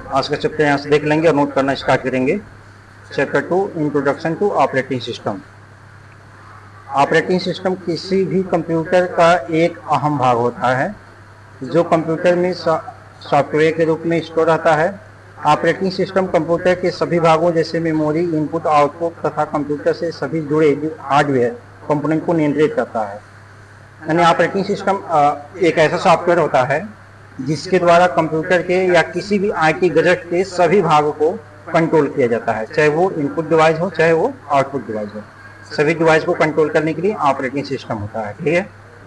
आज का चैप्टर यहाँ से देख लेंगे और नोट करना स्टार्ट करेंगे। Chapter 2, introduction to operating system. Operating system किसी भी कंप्यूटर का एक अहम भाग होता है जो कंप्यूटर में सॉफ्टवेयर के रूप में स्टोर रहता है। ऑपरेटिंग सिस्टम कंप्यूटर के सभी भागों जैसे मेमोरी, इनपुट, आउटपुट तथा कंप्यूटर से सभी जुड़े हार्डवेयर कंपोनेंट को नियंत्रित करता है। यानी ऑपरेटिंग सिस्टम एक ऐसा सॉफ्टवेयर होता है जिसके द्वारा कंप्यूटर के या किसी भी आईटी गैजेट के सभी भागों को कंट्रोल किया जाता है, चाहे वो इनपुट डिवाइस हो चाहे वो आउटपुट डिवाइस हो। सभी डिवाइस को कंट्रोल करने के लिए ऑपरेटिंग सिस्टम होता है। ठीक है,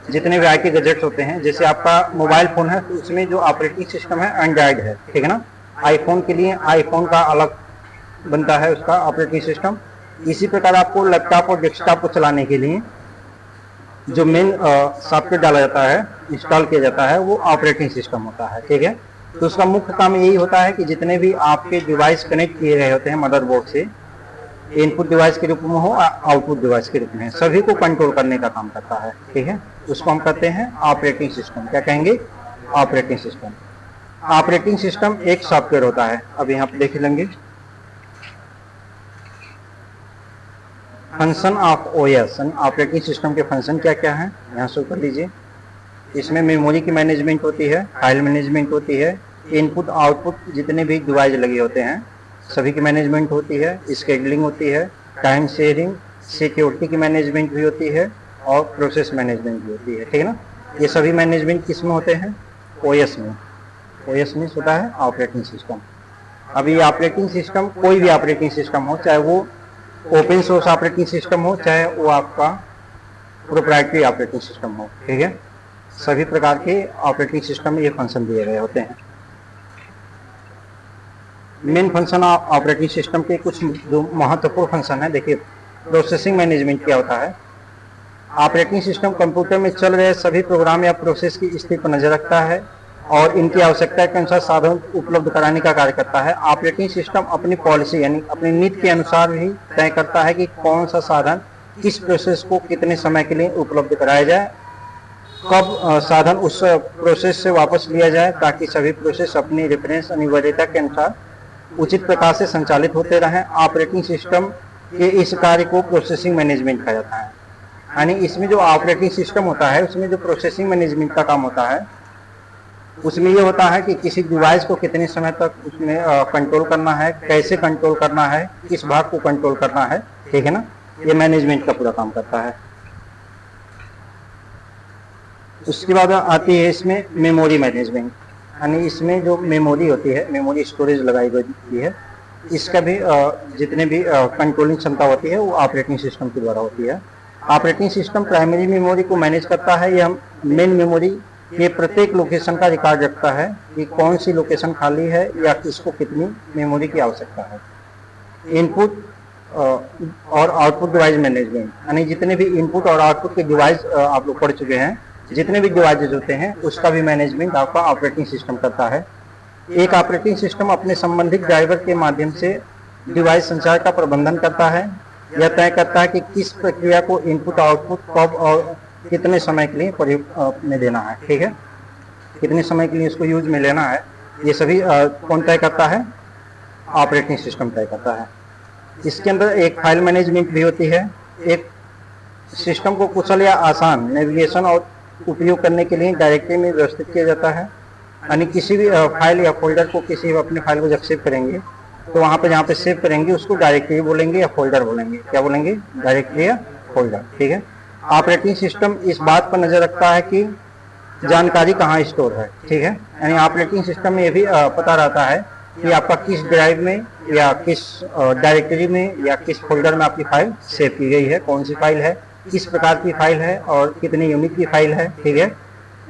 जितने भी आईटी गैजेट्स होते हैं, जैसे आपका मोबाइल फोन है तो उसमें जो ऑपरेटिंग सिस्टम है एंड्रॉइड है, ठीक है ना। आईफोन के लिए आईफोन का अलग बनता है उसका ऑपरेटिंग सिस्टम। इसी प्रकार आपको लैपटॉप और डेस्कटॉप को चलाने के लिए जो मेन सॉफ्टवेयर डाला जाता है, इंस्टॉल किया जाता है, वो ऑपरेटिंग सिस्टम होता है। ठीक है, तो उसका मुख्य काम यही होता है कि जितने भी आपके डिवाइस कनेक्ट किए गए होते हैं मदरबोर्ड से, इनपुट डिवाइस के रूप में हो आउटपुट डिवाइस के रूप में, सभी को कंट्रोल करने का काम करता है। ठीक है, उसको हम कहते हैं ऑपरेटिंग सिस्टम। क्या कहेंगे? Operating system. ऑपरेटिंग सिस्टम एक सॉफ्टवेयर होता है। अभी यहाँ पे देख लेंगे function of OS, operating system के फंक्शन क्या क्या है, यहाँ से कर लीजिए। इसमें मेमोरी की मैनेजमेंट होती है, फाइल मैनेजमेंट होती है, इनपुट आउटपुट जितने भी डिवाइस लगे होते हैं सभी की मैनेजमेंट होती है, स्केड्यूलिंग होती है, टाइम शेयरिंग, सिक्योरिटी की मैनेजमेंट भी होती है और प्रोसेस मैनेजमेंट भी होती है। ठीक है ना, ये सभी मैनेजमेंट किस में होते हैं? ओएस में। ओएस में होता है ऑपरेटिंग सिस्टम। अब ये ऑपरेटिंग सिस्टम कोई भी ऑपरेटिंग सिस्टम हो, चाहे वो ओपन सोर्स ऑपरेटिंग सिस्टम हो चाहे वो आपका प्रोप्राइटरी ऑपरेटिंग सिस्टम हो, ठीक है, सभी प्रकार के ऑपरेटिंग सिस्टम में ये फंक्शन दिए गए होते हैं। मेन फंक्शन ऑपरेटिंग सिस्टम के कुछ जो महत्वपूर्ण फंक्शन है, देखिए प्रोसेसिंग मैनेजमेंट क्या होता है। ऑपरेटिंग सिस्टम कंप्यूटर में चल रहे सभी प्रोग्राम या प्रोसेस की स्थिति पर नजर रखता है और इनकी आवश्यकता के अनुसार साधन उपलब्ध कराने का कार्य करता है। ऑपरेटिंग सिस्टम अपनी पॉलिसी यानी अपनी नीति के अनुसार भी तय करता है कि कौन सा साधन किस प्रोसेस को कितने समय के लिए उपलब्ध कराया जाए, कब साधन उस प्रोसेस से वापस लिया जाए, ताकि सभी प्रोसेस अपनी रेफरेंस अनिवार्यता के अनुसार उचित प्रकार से संचालित होते रहें। ऑपरेटिंग सिस्टम के इस कार्य को प्रोसेसिंग मैनेजमेंट कहा जाता है। यानी इसमें जो ऑपरेटिंग सिस्टम होता है उसमें जो प्रोसेसिंग मैनेजमेंट का काम होता है, उसमें ये होता है कि किसी डिवाइस को कितने समय तक उसमें कंट्रोल करना है, कैसे कंट्रोल करना है, किस भाग को कंट्रोल करना है। ठीक है ना, ये मैनेजमेंट का पूरा काम करता है। उसके बाद आती है इसमें मेमोरी मैनेजमेंट, यानी इसमें जो मेमोरी होती है, मेमोरी स्टोरेज लगाई गई है, इसका भी जितने भी कंट्रोलिंग क्षमता होती है वो ऑपरेटिंग सिस्टम के द्वारा होती है। ऑपरेटिंग सिस्टम प्राइमरी मेमोरी को मैनेज करता है। यह मेन मेमोरी के प्रत्येक लोकेशन का रिकॉर्ड रखता है कि कौन सी लोकेशन खाली है या किसको कितनी मेमोरी की आवश्यकता है। इनपुट और आउटपुट डिवाइस मैनेजमेंट, यानी जितने भी इनपुट और आउटपुट के डिवाइस आप लोग पढ़ चुके हैं, जितने भी डिवाइसेज होते हैं उसका भी मैनेजमेंट आपका ऑपरेटिंग सिस्टम करता है। एक ऑपरेटिंग सिस्टम अपने संबंधित ड्राइवर के माध्यम से डिवाइस संचार का प्रबंधन करता है। यह तय करता है कि किस प्रक्रिया को इनपुट आउटपुट कब और कितने समय के लिए प्रयोग में देना है। ठीक है, कितने समय के लिए इसको यूज में लेना है, ये सभी कौन तय करता है? ऑपरेटिंग सिस्टम तय करता है। इसके अंदर एक फाइल मैनेजमेंट भी होती है। एक सिस्टम को कुशल या आसान नेविगेशन और उपयोग करने के लिए डायरेक्टरी में व्यवस्थित किया जाता है। यानी किसी भी फाइल या फोल्डर को, किसी अपने फाइल को जब सेव करेंगे तो वहाँ पे जहाँ पे सेव करेंगे उसको डायरेक्टरी बोलेंगे या फोल्डर बोलेंगे। क्या बोलेंगे? डायरेक्टरी या फोल्डर। ठीक है, ऑपरेटिंग सिस्टम इस बात पर नजर रखता है कि जानकारी कहाँ स्टोर है। ठीक है, यानी ऑपरेटिंग सिस्टम में ये भी पता रहता है कि आपका किस ड्राइव में या किस डायरेक्टरी में या किस फोल्डर में आपकी फाइल सेव की गई है, कौन सी फाइल है, किस प्रकार की फाइल है और कितने यूनिट की फाइल है। ठीक है,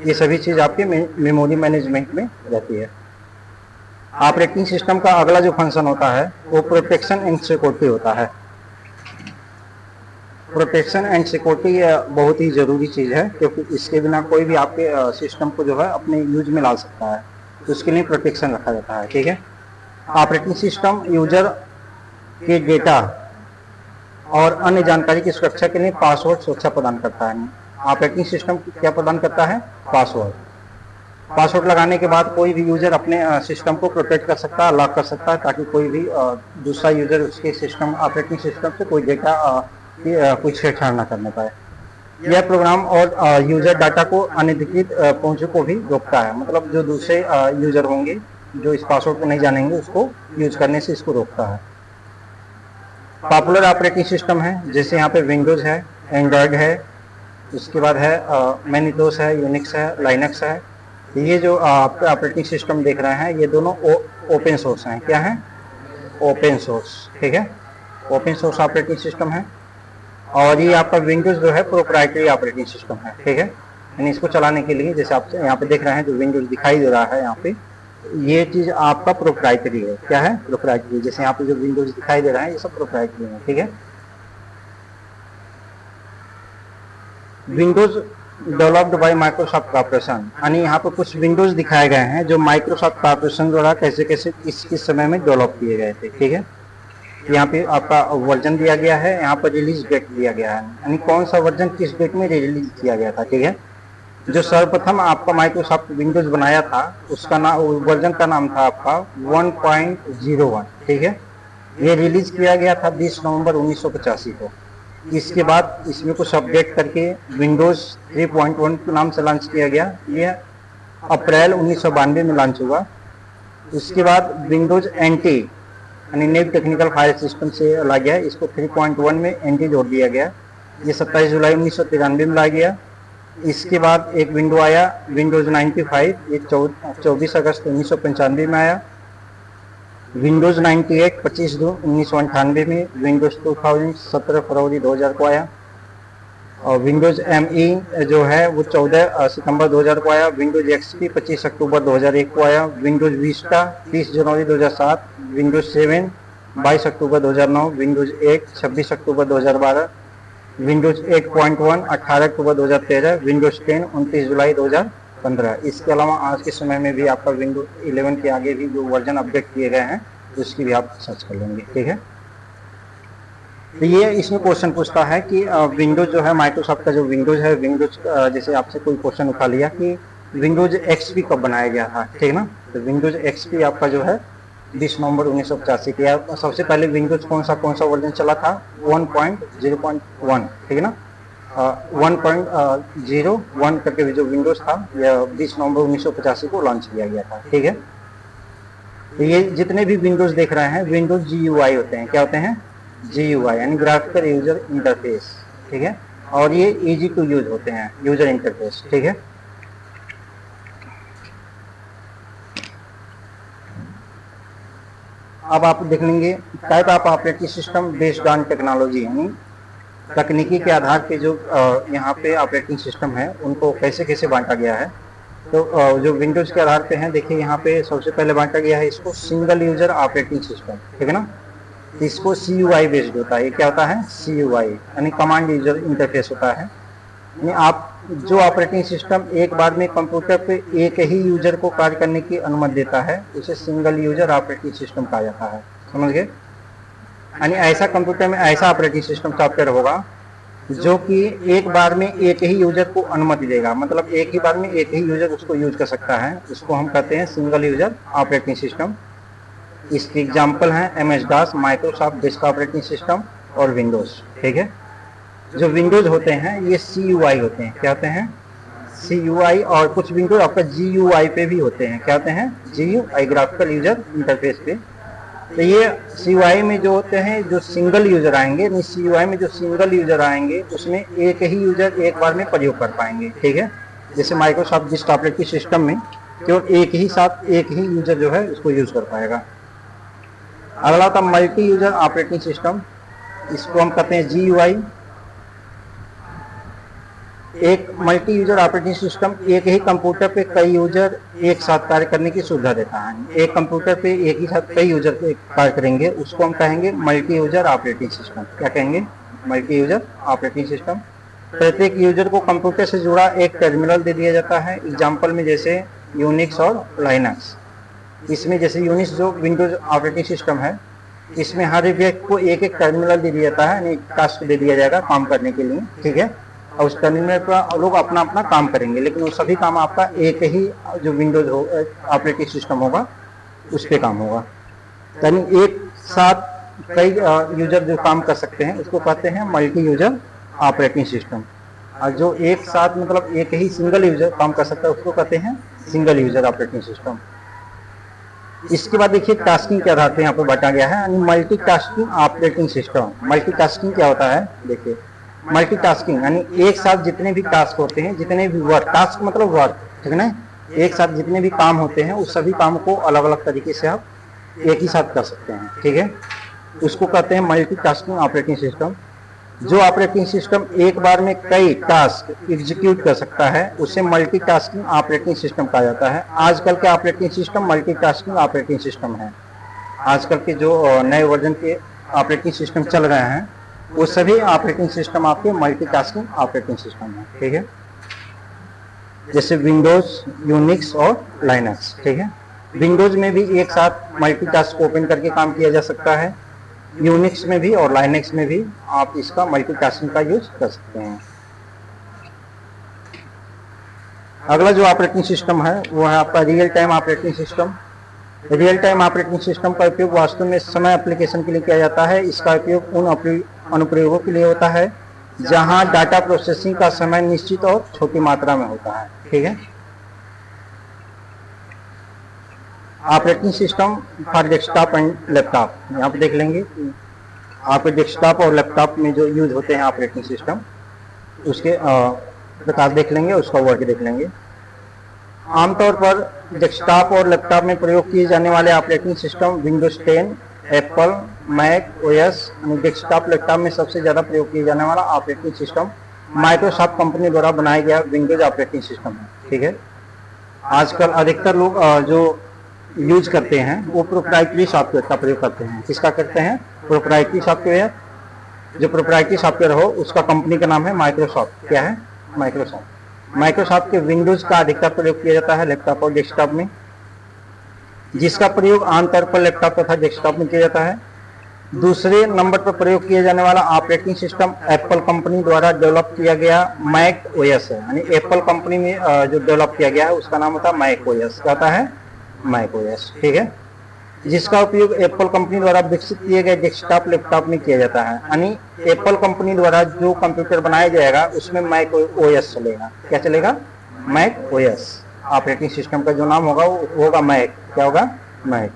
ये सभी चीज आपके मेमोरी मैनेजमेंट में रहती है। ऑपरेटिंग सिस्टम का अगला जो फंक्शन होता है वो प्रोटेक्शन एंड सिक्योरिटी होता है। प्रोटेक्शन एंड सिक्योरिटी बहुत ही जरूरी चीज है, क्योंकि इसके बिना कोई भी आपके सिस्टम को जो है अपने यूज में ला सकता है, तो उसके लिए प्रोटेक्शन रखा जाता है। ठीक है, ऑपरेटिंग सिस्टम यूजर के डेटा और अन्य जानकारी की सुरक्षा के लिए पासवर्ड सुरक्षा प्रदान करता है। ऑपरेटिंग सिस्टम क्या प्रदान करता है? पासवर्ड। पासवर्ड लगाने के बाद कोई भी यूजर अपने सिस्टम को प्रोटेक्ट कर सकता है, लॉक कर सकता है, ताकि कोई भी दूसरा यूजर उसके सिस्टम ऑपरेटिंग सिस्टम से कोई डेटा कोई छेड़छाड़ ना करने पाए। यह प्रोग्राम और यूजर डाटा को अनधिकृत पहुंच को भी रोकता है, मतलब जो दूसरे यूजर होंगे जो इस पासवर्ड को नहीं जानेंगे उसको यूज करने से इसको रोकता है। पॉपुलर ऑपरेटिंग सिस्टम है, जैसे यहाँ पे विंडोज है, एंड्रॉयड है, उसके बाद है मैनिटोस है, यूनिक्स है, लाइनक्स है। ये जो आपके ऑपरेटिंग सिस्टम देख रहे हैं ये दोनों ओपन सोर्स हैं। क्या है? ओपन सोर्स, ठीक है, ओपन सोर्स ऑपरेटिंग सिस्टम है। और ये आपका विंडोज जो है प्रोप्राइटरी ऑपरेटिंग सिस्टम है, ठीक है, यानी इसको चलाने के लिए जैसे आप यहाँ पे देख रहे हैं जो विंडोज दिखाई दे रहा है यहाँ पे, ये चीज आपका प्रोप्राइटरी है। क्या है? प्रोप्राइटरी। जैसे यहाँ पे जो विंडोज दिखाई दे रहा है ये सब प्रोप्राइटरी है, ठीक है। Windows developed by Microsoft corporation, यानी यहाँ पे कुछ विंडोज दिखाए गए हैं जो माइक्रोसॉफ्ट कॉर्पोरेशन द्वारा कैसे कैसे किस समय में डेवलप किए गए थे, ठीक है। यहाँ पे आपका वर्जन दिया गया है, यहाँ पर रिलीज डेट दिया गया है, यानी कौन सा वर्जन किस डेट में रिलीज किया गया था, ठीक है। जो सर्वप्रथम आपका माइक्रोसॉफ्ट विंडोज बनाया था उसका नाम, वर्जन का नाम था आपका 1.01, ठीक है। ये रिलीज किया गया था 20 नवंबर 1985 को। इसके बाद इसमें कुछ अपडेट करके विंडोज 3.1 के नाम से लॉन्च किया गया। यह अप्रैल 1992 में लॉन्च हुआ। उसके बाद विंडोज एनटी यानी नेव टेक्निकल फाइल सिस्टम से ला गया, इसको 3.1 में एनटी जोड़ दिया गया। ये 27 जुलाई 1993 में ला गया। इसके बाद एक विंडो आया विंडोज 95, ये 24 अगस्त 1995 में आया। विंडोज 98 25 जून 1998 में। विंडोज 2000 17 फरवरी 2000 को आया। और विंडोज एमई जो है वो 14 सितंबर 2000 को आया। विंडोज एक्सपी 25 अक्टूबर 2001 को आया। विंडोज विस्टा 30 जनवरी 2007। विंडोज 7 22 अक्टूबर 2009। विंडोज 8 26 अक्टूबर 2012। विंडोज 8.1 18 अक्टूबर 2013। विंडोज 10 29 जुलाई 2015। इसके अलावा आज के समय में भी आपका विंडोज 11 के आगे भी जो वर्जन अपडेट किए गए हैं उसकी भी आप सर्च कर लेंगे, ठीक है। तो ये इसमें क्वेश्चन पूछता है कि विंडोज जो है माइक्रोसॉफ्ट का जो विंडोज है, विंडोज जैसे आपसे कोई क्वेश्चन उठा लिया कि विंडोज एक्सपी कब बनाया गया था, ठीक ना। तो विंडोज एक्सपी आपका जो है 20 नवंबर 1985 किया। सबसे पहले विंडोज कौन सा वर्जन चला था? 1.0.1, ठीक है ना। 1.01 करके भी जो विंडोज था यह 20 नवंबर 1985 को लॉन्च किया गया था, ठीक है। तो ये जितने भी विंडोज देख रहे हैं विंडोज GUI होते हैं। क्या होते हैं? GUI यानी ग्राफिकल यूजर इंटरफेस, ठीक है। और ये इजी टू यूज होते हैं यूजर इंटरफेस, ठीक है। अब आप देख लेंगे type of operating system based on technology, यानी तकनीकी के आधार पे जो यहाँ पे ऑपरेटिंग सिस्टम है उनको कैसे कैसे बांटा गया है। तो जो विंडोज के आधार पे हैं, देखिए यहाँ पे सबसे पहले बांटा गया है इसको सिंगल यूजर ऑपरेटिंग सिस्टम, ठीक है ना। इसको CUI बेस्ड होता है। ये क्या होता है? CUI यानी कमांड यूजर इंटरफेस होता है। यानी आप जो ऑपरेटिंग सिस्टम एक बार में कंप्यूटर पे एक ही यूजर को कार्य करने की अनुमति देता है उसे सिंगल यूजर ऑपरेटिंग सिस्टम कहा जाता है, समझ गए। यानी ऐसा कंप्यूटर में ऐसा ऑपरेटिंग सिस्टम सॉफ्टवेयर होगा जो कि एक बार में एक ही यूजर को अनुमति देगा, मतलब एक ही बार में एक ही यूजर उसको यूज कर सकता है। उसको हम कहते हैं सिंगल यूजर ऑपरेटिंग सिस्टम। इसके एग्जाम्पल हैं MS-DOS, Microsoft desktop operating system और विंडोज, ठीक है। जो विंडोज होते हैं ये CUI होते हैं। क्या होते हैं? CUI। और कुछ विंडोज आपका GUI पे भी होते हैं। क्या होते हैं? GUI ग्राफिकल यूजर इंटरफेस पे। तो ये CUI में जो होते हैं जो सिंगल यूजर आएंगे, नहीं CUI में जो सिंगल यूजर आएंगे उसमें एक ही यूजर एक बार में प्रयोग कर पाएंगे, ठीक है। जैसे माइक्रोसॉफ्ट डेस्कटॉप ऑपरेटिंग सिस्टम में केवल एक ही यूजर जो है उसको यूज कर पाएगा। अगला था मल्टी यूजर ऑपरेटिंग सिस्टम, इसको हम कहते हैं GUI। एक मल्टी यूजर ऑपरेटिंग सिस्टम एक ही कंप्यूटर पे कई यूजर एक साथ कार्य करने की सुविधा देता है। एक कंप्यूटर पे एक ही साथ कई यूजर कार्य करेंगे उसको हम कहेंगे मल्टी यूजर ऑपरेटिंग सिस्टम। क्या कहेंगे? Multi user operating system. प्रत्येक यूजर को कंप्यूटर से जुड़ा एक टर्मिनल दे दिया जाता है। एग्जाम्पल में जैसे यूनिक्स और लाइनक्स। इसमें जैसे यूनिक्स जो विंडोज ऑपरेटिंग सिस्टम है इसमें हर व्यक्ति को एक एक टर्मिनल दे दिया जाता है, यानी टास्क दे दिया जाएगा काम करने के लिए, ठीक है। और उस टर्मिनल पर लोग अपना अपना काम करेंगे, लेकिन वो सभी काम आपका एक ही जो विंडोज हो ऑपरेटिंग सिस्टम होगा उस पर काम होगा। यानी एक साथ कई यूजर जो काम कर सकते हैं उसको कहते हैं मल्टी यूजर ऑपरेटिंग सिस्टम। और जो एक साथ मतलब एक ही सिंगल यूजर काम कर सकता है उसको कहते हैं सिंगल यूजर ऑपरेटिंग सिस्टम। इसके बाद देखिए टास्किंग के आधार पर यहाँ पर बांटा गया है, यानी मल्टीटास्किंग ऑपरेटिंग सिस्टम। मल्टीटास्किंग क्या होता है, देखिए मल्टीटास्किंग यानी एक साथ जितने भी टास्क होते हैं, जितने भी वर्क, टास्क मतलब वर्क, ठीक है ना, एक साथ जितने भी काम होते हैं उस सभी काम को अलग अलग तरीके से आप एक ही साथ कर सकते हैं, ठीक है, उसको कहते हैं मल्टीटास्किंग ऑपरेटिंग सिस्टम। जो ऑपरेटिंग सिस्टम एक बार में कई टास्क एग्जीक्यूट कर सकता है उसे मल्टीटास्किंग ऑपरेटिंग सिस्टम कहा जाता है। आजकल के operating system multitasking operating system है। आजकल के जो नए वर्जन के ऑपरेटिंग सिस्टम चल रहे हैं वो सभी ऑपरेटिंग सिस्टम आपके मल्टीटास्किंग ऑपरेटिंग सिस्टम है, ठीक है, जैसे विंडोज, यूनिक्स और लाइनक्स, ठीक है। विंडोज में भी एक साथ मल्टीटास्क ओपन करके काम किया जा सकता है, यूनिक्स में भी और लाइनक्स में भी आप इसका मल्टीटास्किंग का यूज कर सकते हैं। अगला जो ऑपरेटिंग सिस्टम है वो है आपका real time operating system. Real time operating system का उपयोग वास्तव में समय एप्लीकेशन के लिए किया जाता है। इसका उपयोग उन अनुप्रयोगों के लिए होता है जहां डाटा प्रोसेसिंग का समय निश्चित और छोटी मात्रा में होता है, ठीक है। Operating system for desktop and laptop, यहाँ पे देख लेंगे आपके डेस्कटॉप और लैपटॉप में जो यूज होते हैं ऑपरेटिंग सिस्टम उसके प्रकार देख लेंगे, उसका वर्क देख लेंगे। आमतौर पर डेस्कटॉप और लैपटॉप में प्रयोग किए जाने वाले operating system Windows 10, Apple, Mac OS. Desktop laptop में सबसे ज़्यादा प्रयोग किए जाने वाला ऑपरेटिंग सिस्टम माइक्रोसॉफ्ट कंपनी द्वारा बनाया गया विंडोज ऑपरेटिंग सिस्टम है, ठीक है। आजकल अधिकतर लोग जो यूज करते हैं वो प्रोप्राइटरी सॉफ्टवेयर का प्रयोग करते हैं। किसका करते हैं, प्रोप्राइटरी सॉफ्टवेयर। जो प्रोप्राइटरी सॉफ्टवेयर हो उसका कंपनी का नाम है माइक्रोसॉफ्ट। क्या है, माइक्रोसॉफ्ट। माइक्रोसॉफ्ट के विंडोज का अधिकतर प्रयोग किया जाता है लैपटॉप और डेस्कटॉप में, जिसका प्रयोग आमतौर पर लैपटॉप तथा डेस्कटॉप में किया जाता है। दूसरे नंबर पर प्रयोग किया जाने वाला ऑपरेटिंग सिस्टम एप्पल कंपनी द्वारा डेवलप किया गया मैक ओएस है, यानी एप्पल कंपनी में जो डेवलप किया गया है उसका नाम होता है मैक ओएस, कहता है मैक ओएस, ठीक है, जिसका उपयोग एप्पल कंपनी द्वारा विकसित किए गए डेस्कटॉप लैपटॉप में किया जाता है। यानी एप्पल कंपनी द्वारा जो कंप्यूटर बनाया जाएगा उसमें मैक ओएस चलेगा। क्या चलेगा, मैक ओएस। ऑपरेटिंग सिस्टम का जो नाम होगा वो होगा मैक। क्या होगा, मैक।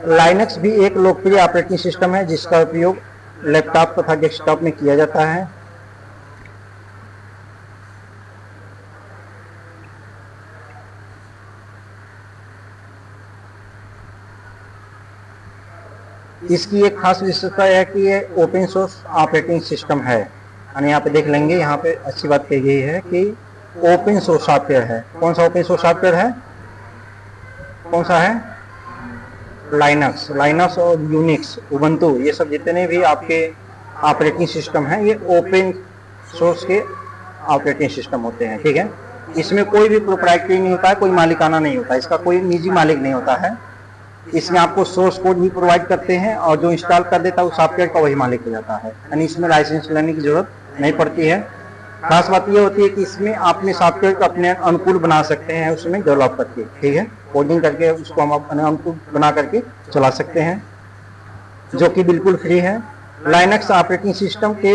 लाइनक्स भी एक लोकप्रिय ऑपरेटिंग सिस्टम है जिसका उपयोग लैपटॉप तथा डेस्कटॉप में किया जाता है। इसकी एक खास विशेषता है कि ये ओपन सोर्स ऑपरेटिंग सिस्टम है। यानी यहाँ पे देख लेंगे, यहाँ पे अच्छी बात कही गई है कि ओपन सोर्स सॉफ्टवेयर है। कौन सा ओपन सोर्स सॉफ्टवेयर है, कौन सा है, लाइनक्स। लाइनक्स और यूनिक्स, उबंटू, ये सब जितने भी आपके ऑपरेटिंग सिस्टम हैं ये ओपन सोर्स के ऑपरेटिंग सिस्टम होते हैं, ठीक है। इसमें कोई भी प्रोप्राइटरी नहीं होता है, कोई मालिकाना नहीं होता, इसका कोई निजी मालिक नहीं होता है। इसमें आपको सोर्स कोड भी प्रोवाइड करते हैं और जो इंस्टॉल कर देता है उस सॉफ्टवेयर का वही मालिक हो जाता है, यानी इसमें लाइसेंस लेने की जरूरत नहीं पड़ती है। खास बात ये होती है कि इसमें अपने सॉफ्टवेयर को अपने अनुकूल बना सकते हैं, उसमें डेवलप करके, ठीक है, कोडिंग करके उसको हम अपने अनुकूल बना करके चला सकते हैं, जो कि बिल्कुल फ्री है। लाइनक्स ऑपरेटिंग सिस्टम के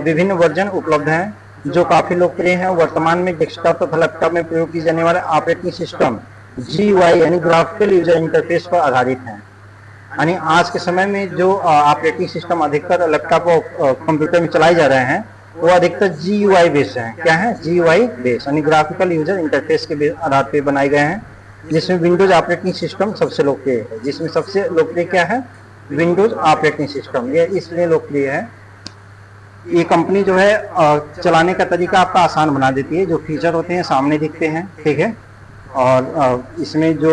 विभिन्न वर्जन उपलब्ध हैं जो काफ़ी लोकप्रिय हैं। वर्तमान में डेस्कटॉप तथा लैपटॉप में प्रयोग किए जाने वाले ऑपरेटिंग सिस्टम GUI यानी ग्राफिकल यूजर इंटरफेस पर आधारित हैं। यानी आज के समय में जो ऑपरेटिंग सिस्टम अधिकतर लैपटॉप और कंप्यूटर में चलाए जा रहे हैं वो अधिकतर GUI बेस्ड हैं। क्या है, GUI बेस्ड यानी ग्राफिकल यूजर इंटरफेस के आधार पर बनाए गए हैं, जिसमें विंडोज ऑपरेटिंग सिस्टम सबसे लोकप्रिय है। जिसमें सबसे लोकप्रिय क्या है, विंडोज ऑपरेटिंग सिस्टम। ये इसलिए लोकप्रिय है, ये कंपनी जो है चलाने का तरीका आपका आसान बना देती है। जो फीचर होते हैं सामने दिखते हैं, ठीक है, और इसमें जो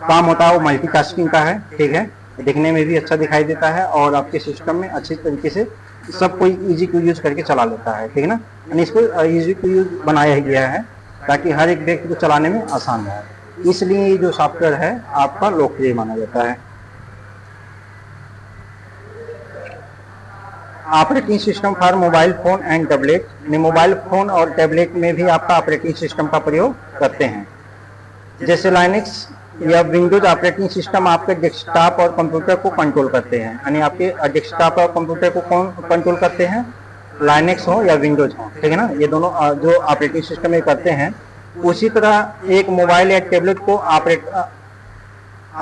काम होता है वो मल्टीटास्किंग का है, ठीक है, दिखने में भी अच्छा दिखाई देता है और आपके सिस्टम में अच्छी तरीके से सब कोई इजी टू यूज करके चला लेता है, ठीक है ना। यानी इसको इजी टू यूज बनाया गया है ताकि हर एक व्यक्ति को चलाने में आसान हो, इसलिए ये जो सॉफ्टवेयर है आपका लोकप्रिय माना जाता है। Operating system for mobile phone and tablet, mobile phone और टैबलेट में भी आपका ऑपरेटिंग सिस्टम का प्रयोग करते हैं। जैसे लाइनक्स या विंडोज ऑपरेटिंग सिस्टम आपके डेस्कटॉप और कंप्यूटर को कंट्रोल करते हैं, यानी आपके डेस्कटॉप और कंप्यूटर को कौन कंट्रोल करते हैं, लाइनक्स हो या विंडोज हो, ठीक है ना, ये दोनों जो ऑपरेटिंग सिस्टम में करते हैं। उसी तरह एक मोबाइल या टैबलेट को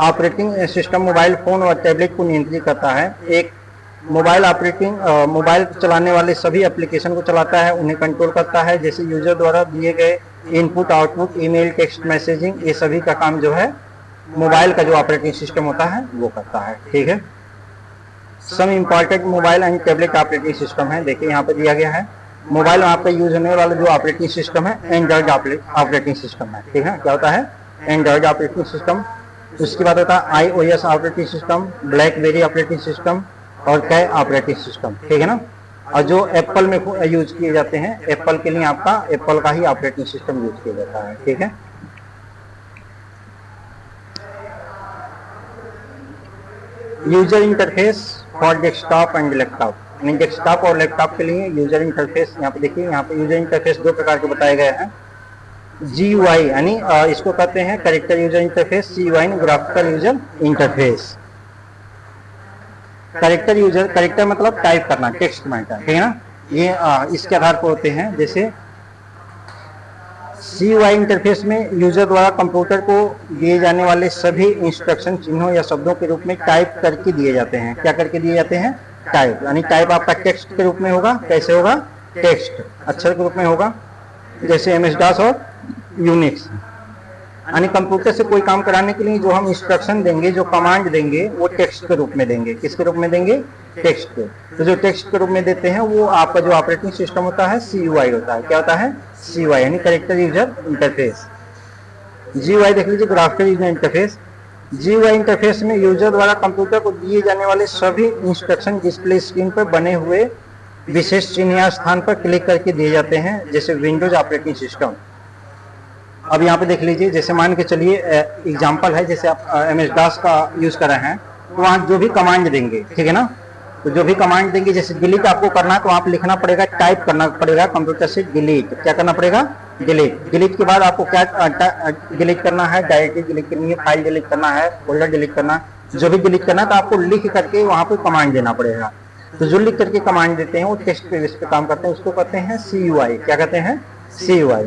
ऑपरेटिंग सिस्टम मोबाइल फोन और टैबलेट को नियंत्रित करता है। एक मोबाइल चलाने वाले सभी एप्लीकेशन को चलाता है, उन्हें कंट्रोल करता है, जैसे यूजर द्वारा दिए गए input, output, email, text messaging, ये सभी का काम जो है मोबाइल का जो ऑपरेटिंग सिस्टम होता है वो करता है, ठीक है। Some important mobile and tablet operating system है, देखिए यहाँ पर दिया गया है। मोबाइल में आपका यूज होने वाला जो ऑपरेटिंग सिस्टम है एंड्रॉइड ऑपरेटिंग सिस्टम है, ठीक है। क्या होता है, एंड्रॉइड ऑपरेटिंग सिस्टम। उसके बाद होता है iOS operating system, blackberry operating system और कै ऑपरेटिंग सिस्टम, ठीक है ना। और जो एप्पल में यूज किए जाते हैं, एप्पल के लिए आपका एप्पल का ही ऑपरेटिंग सिस्टम यूज किया जाता है, ठीक है। User interface for desktop and laptop, यानी डेस्कटॉप और लैपटॉप के लिए यूजर इंटरफेस। यहाँ पे देखिए, यहाँ पे यूजर इंटरफेस दो प्रकार के बताए गए हैं। GUI यानी इसको कहते हैं character user interface, CUI graphical user interface. Character मतलब टाइप करना, टेक्स्ट मैटर, ठीक है ना, ये इसके आधार पर होते हैं। जैसे CUI इंटरफेस में यूजर द्वारा कंप्यूटर को दिए जाने वाले सभी इंस्ट्रक्शन चिन्हों या शब्दों के रूप में टाइप करके दिए जाते हैं। क्या करके दिए जाते हैं, टाइप, यानी टाइप आपका टेक्स्ट के रूप में होगा। कैसे होगा, टेक्स्ट अक्षर के रूप में होगा, जैसे MS-DOS और यूनिक्स। यानी कंप्यूटर से कोई काम कराने के लिए जो हम इंस्ट्रक्शन देंगे, जो कमांड देंगे, वो टेक्स्ट के रूप में देंगे। किसके रूप में देंगे, टेक्स्ट के। तो जो टेक्स्ट के रूप में देते हैं वो आपका जो ऑपरेटिंग सिस्टम होता है CUI होता है। क्या होता है, CUI यानी कैरेक्टर यूजर इंटरफेस। GUI देख लीजिए, graphical user interface. GUI interface में यूजर द्वारा कंप्यूटर को दिए जाने वाले सभी इंस्ट्रक्शन डिस्प्ले स्क्रीन पर बने हुए विशेष चिन्ह या स्थान पर क्लिक करके दिए जाते हैं, जैसे विंडोज ऑपरेटिंग सिस्टम। अब यहाँ पे देख लीजिए, जैसे मान के चलिए एग्जांपल है, जैसे आप MS-DOS का यूज कर रहे हैं, तो वहाँ जो भी कमांड देंगे, ठीक है ना, तो जो भी कमांड देंगे, जैसे डिलीट आपको करना है तो आप लिखना पड़ेगा, टाइप करना पड़ेगा कंप्यूटर से डिलीट। क्या करना पड़ेगा, डिलीट। डिलीट के बाद आपको क्या डिलीट करना है, डायरेक्टरी डिलीट करनी है, फाइल डिलीट करना है, फोल्डर डिलीट करना है, जो भी डिलीट करना है तो आपको लिख करके वहाँ पे कमांड देना पड़ेगा। तो जो लिख करके कमांड देते हैं वो टेक्स्ट पे पे काम करते हैं, उसको कहते हैं CUI। क्या कहते हैं, CUI।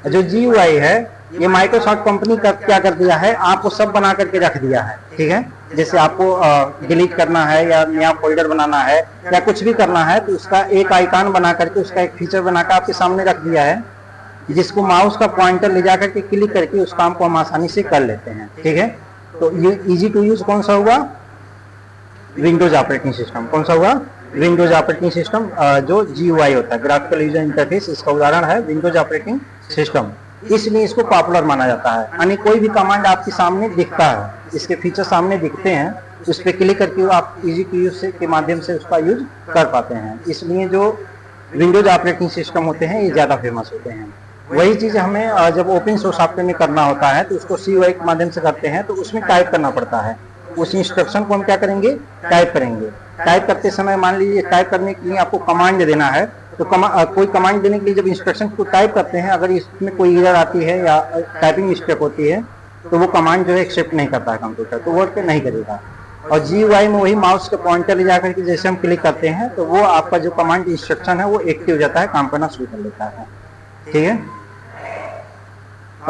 जो GUI है ये माइक्रोसॉफ्ट कंपनी का क्या कर दिया है, आपको सब बना करके रख दिया है, ठीक है। जैसे आपको डिलीट करना है या नया फोल्डर बनाना है या कुछ भी करना है, तो उसका एक आइकन बना करके, उसका एक फीचर बनाकर आपके सामने रख दिया है, जिसको माउस का पॉइंटर ले जाकर के क्लिक करके उस काम को हम आसानी से कर लेते हैं, ठीक है। तो ये इजी टू यूज कौन सा हुआ, विंडोज ऑपरेटिंग सिस्टम। कौन सा हुआ, विंडोज ऑपरेटिंग सिस्टम। जो GUI होता है, ग्राफिकल यूजर इंटरफेस, इसका उदाहरण है विंडोज ऑपरेटिंग सिस्टम। इसलिए इसको पॉपुलर माना जाता है, यानी कोई भी कमांड आपके सामने दिखता है, इसके फीचर सामने दिखते हैं, उस पर क्लिक करके आप इजी टू यूज के माध्यम से उसका यूज कर पाते हैं। इसलिए जो विंडोज ऑपरेटिंग सिस्टम होते हैं ये ज़्यादा फेमस होते हैं। वही चीज़ हमें जब ओपन सोर्स सॉफ्टवेयर में करना होता है तो उसको CUI के माध्यम से करते हैं, तो उसमें टाइप करना पड़ता है। उस इंस्ट्रक्शन को हम क्या करेंगे, टाइप करेंगे। टाइप करते समय मान लीजिए टाइप करने के लिए आपको कमांड देना है, तो कोई कमांड देने के लिए जब इंस्ट्रक्शन को टाइप करते हैं, अगर इसमें कोई एरर आती है या टाइपिंग मिस्टेक होती है तो वो कमांड जो है एक्सेप्ट नहीं करता है कंप्यूटर, तो वर्क पे नहीं करेगा। और GUI में वही माउस के पॉइंटर ले जाकर के जैसे हम क्लिक करते हैं तो वो आपका जो कमांड इंस्ट्रक्शन है वो एक्टिव हो जाता है, काम करना शुरू कर लेता है, ठीक है।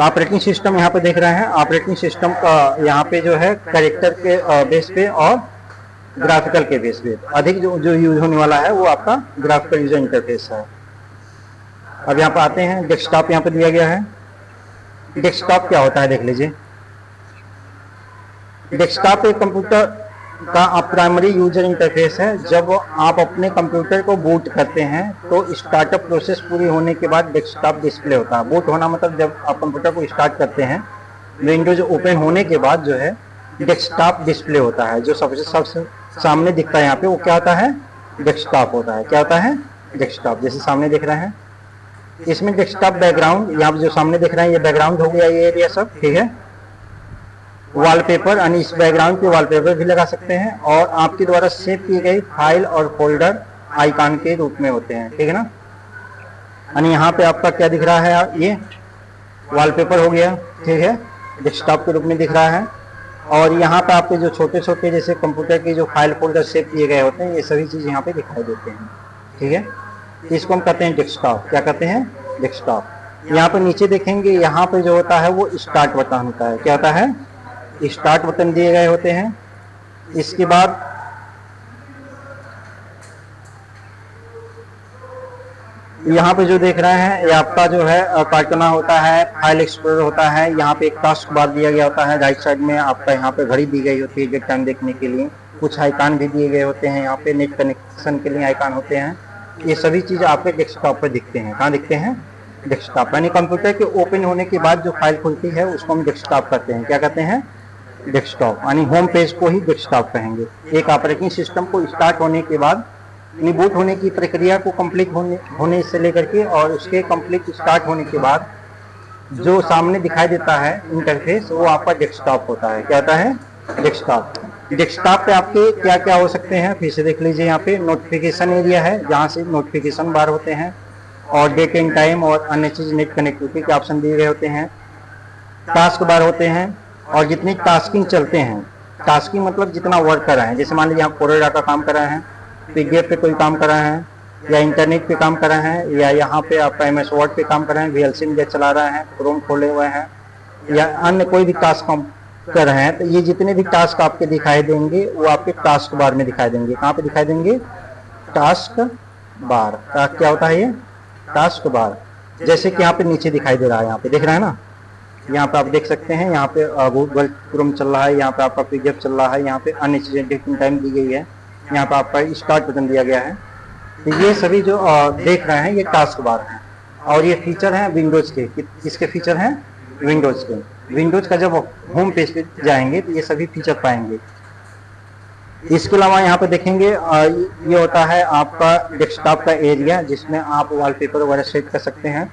ऑपरेटिंग सिस्टम यहाँ पे देख रहे हैं, ऑपरेटिंग सिस्टम का यहाँ पे जो है कैरेक्टर के बेस पे और ग्राफिकल के बेस पे अधिक जो यूज होने वाला है वो आपका ग्राफिकल यूजर इंटरफेस है। अब यहाँ पे आते हैं, डेस्कटॉप यहाँ पे दिया गया है। डेस्कटॉप क्या होता है देख लीजिए। डेस्कटॉप एक कंप्यूटर का प्राइमरी यूजर इंटरफेस है। जब आप अपने कंप्यूटर को बूट करते हैं तो स्टार्टअप प्रोसेस पूरी होने के बाद डेस्कटॉप डिस्प्ले होता है। बूट होना मतलब जब आप कंप्यूटर को स्टार्ट करते हैं, विंडोज ओपन होने के बाद जो है डेस्कटॉप डिस्प्ले होता है, जो सबसे सामने दिखता है यहाँ पे, वो क्या होता है, डेस्कटॉप होता है। क्या होता है, डेस्कटॉप। जैसे सामने दिख रहे हैं, इसमें डेस्कटॉप बैकग्राउंड, यहाँ जो सामने दिख रहे हैं ये बैकग्राउंड हो गया, ये एरिया सब, ठीक है। वॉलपेपर, यानी इस बैकग्राउंड पे वॉलपेपर भी लगा सकते हैं, और आपके द्वारा सेव की गई फाइल और फोल्डर आइकॉन के रूप में होते हैं, ठीक है ना। यानी यहाँ पे आपका क्या दिख रहा है, ये वॉलपेपर हो गया, ठीक है, डेस्कटॉप के रूप में दिख रहा है। और यहाँ पे आपके जो छोटे छोटे जैसे कंप्यूटर के जो फाइल फोल्डर सेव किए गए होते हैं, ये सभी चीज़ यहाँ पे दिखाई देते हैं, ठीक है। इसको हम कहते हैं डेस्कटॉप। क्या कहते हैं, डेस्कटॉप। यहाँ पे नीचे देखेंगे, यहाँ पे जो होता है वो स्टार्ट बटन होता है। क्या होता है, स्टार्ट बटन दिए गए होते हैं। इसके बाद यहाँ पे जो देख रहे हैं ये आपका जो है कार्टना होता है, फाइल एक्सप्लोरर होता है। यहाँ पे एक टास्क बार दिया गया होता है, राइट साइड में आपका यहाँ पे घड़ी दी गई होती है डेट टाइम देखने के लिए। कुछ आइकॉन भी दिए गए होते हैं, यहाँ पे नेट कनेक्शन के लिए आइकॉन होते हैं। ये सभी चीज़ आपके डेस्कटॉप पर दिखते हैं। कहाँ दिखते हैं, डेस्कटॉप। यानी कंप्यूटर के ओपन होने के बाद जो फाइल खुलती है उसको हम डेस्कटॉप कहते हैं। क्या कहते हैं, डेस्कटॉप। यानी होम पेज को ही डेस्कटॉप कहेंगे। एक ऑपरेटिंग सिस्टम को स्टार्ट होने के बाद बूट होने की प्रक्रिया को कंप्लीट होने से लेकर के और उसके कंप्लीट स्टार्ट होने के बाद जो सामने दिखाई देता है इंटरफेस, वो आपका डेस्कटॉप होता है। क्या होता है, डेस्कटॉप। डेस्कटॉप पे आपके क्या क्या हो सकते हैं, फिर से देख लीजिए। यहाँ पे नोटिफिकेशन एरिया है, जहाँ से नोटिफिकेशन बार होते हैं, और डेट एंड टाइम और अन्य चीज नेट कनेक्टिविटी के ऑप्शन दिए गए होते हैं। टास्क बार होते हैं, और जितनी टास्किंग चलते हैं, टास्किंग मतलब जितना वर्क कर रहे हैं, जैसे मान लीजिए आप कोरेडा का काम कर रहे हैं, पीडीएफ पे कोई काम कर रहे हैं, या इंटरनेट पे काम कर रहे हैं, या यहाँ पे आपका MS वर्ड पे काम कर रहे हैं, VLC मीडिया चला रहे हैं, क्रोम खोले हुए हैं, या अन्य कोई भी टास्क हम कर रहे हैं, तो ये जितने भी टास्क आपके दिखाई देंगे वो आपके टास्क बार में दिखाई देंगे। कहाँ पे दिखाई देंगे, टास्क बार। क्या होता है ये, टास्क बार। जैसे कि यहाँ पे नीचे दिखाई दे रहा है, यहाँ पे देख रहे हैं ना, यहाँ पे आप देख सकते हैं, यहाँ पे गूगल क्रोम चल रहा है, यहाँ पे आपका PDF चल रहा है, यहाँ पे अन्य चीजें डेट एंड टाइम दी गई है, यहाँ पे आपका स्टार्ट बटन दिया गया है। तो ये सभी जो देख रहे हैं ये टास्क बार हैं, और ये फीचर हैं विंडोज के। किसके फीचर हैं, विंडोज के। विंडोज का जब होम पेज पे जाएंगे तो ये सभी फीचर पाएंगे। इसके अलावा यहाँ पे देखेंगे ये होता है आपका डेस्कटॉप का एरिया, जिसमें आप वॉलपेपर वगैरह सेट कर सकते हैं,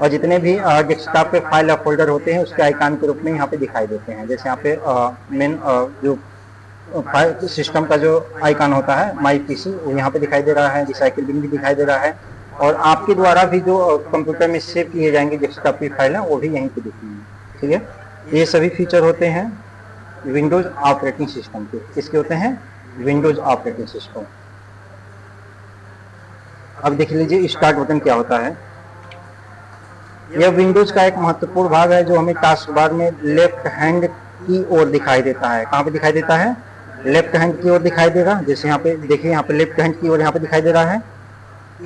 और जितने भी डेस्कटॉप पे फाइल या फोल्डर होते हैं उसके आइकॉन के रूप में यहाँ पे दिखाई देते हैं। जैसे यहाँ पे मेन जो सिस्टम का जो आइकॉन होता है माई पीसी, वो यहाँ पे दिखाई दे रहा है, रिसाइकिल बिन भी दिखाई दे रहा है, और आपके द्वारा भी जो कंप्यूटर में सेव किए जाएंगे डेस्कटॉप की फाइल है वो भी यहीं पे दिखेंगी, ठीक है। ये सभी फीचर होते हैं विंडोज ऑपरेटिंग सिस्टम के। किसके होते हैं, विंडोज ऑपरेटिंग सिस्टम। अब देख लीजिए स्टार्ट बटन क्या होता है। यह विंडोज का एक महत्वपूर्ण भाग है जो हमें टास्क बार में लेफ्ट हैंड की ओर दिखाई देता है। कहाँ पे दिखाई देता है, लेफ्ट हैंड की ओर दिखाई देगा। जैसे यहाँ पे देखिए, यहाँ पे लेफ्ट हैंड की ओर यहाँ पे दिखाई दे रहा है।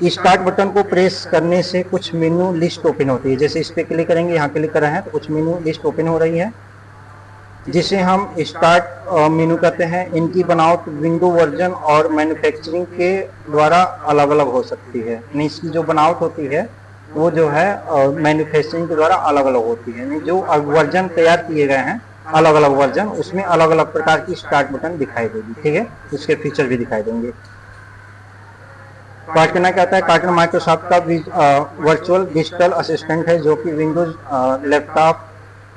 स्टार्ट बटन को प्रेस करने से कुछ मेनू लिस्ट ओपन होती है। जैसे इस पे क्लिक करेंगे, यहाँ क्लिक कर रहे हैं तो कुछ मेनू लिस्ट ओपन हो रही है, जिसे हम स्टार्ट मेनू कहते हैं। इनकी बनावट विंडो वर्जन और मैन्युफैक्चरिंग के द्वारा अलग अलग हो सकती है। यानी इसकी जो बनावट होती है वो जो है मैन्युफैक्चरिंग के द्वारा अलग अलग होती है। यानी जो वर्जन तैयार किए गए हैं अलग अलग वर्जन, उसमें अलग अलग प्रकार की स्टार्ट बटन दिखाई देगी, ठीक है। उसके फीचर भी दिखाई देंगे। कार्टना क्या होता है, कार्टना माइक्रोसॉफ्ट का वर्चुअल डिजिटल असिस्टेंट है, जो कि विंडोज लैपटॉप,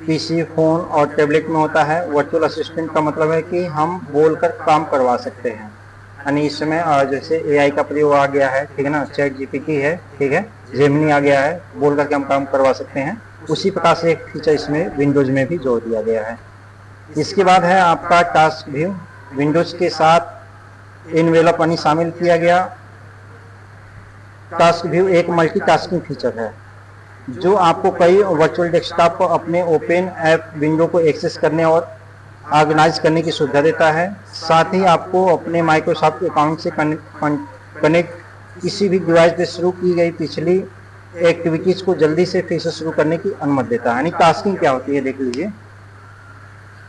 PC, फोन और टैबलेट में होता है। वर्चुअल असिस्टेंट का मतलब है कि हम बोलकर काम करवा सकते हैं। यानी इस समय जैसे AI का प्रयोग आ गया है, ठीक है ना, ChatGPT है, ठीक है, जेमिनी आ गया है, बोल करके हम काम करवा सकते हैं। उसी प्रकार से एक फीचर इसमें विंडोज में भी जोड़ दिया गया है। इसके बाद है आपका टास्क व्यू। विंडोज के साथ इनवेलप यानी शामिल किया गया टास्क व्यू एक मल्टीटास्किंग फीचर है, जो आपको कई वर्चुअल डेस्कटॉप पर अपने ओपन ऐप विंडो को एक्सेस करने और ऑर्गेनाइज करने की सुविधा देता है। साथ ही आपको अपने माइक्रोसॉफ्ट अकाउंट से कनेक्ट किसी भी डिवाइस पे शुरू की गई पिछली एक्टिविटीज को जल्दी से फिर से शुरू करने की अनुमति देता है। यानी टास्किंग क्या होती है, देख लीजिए।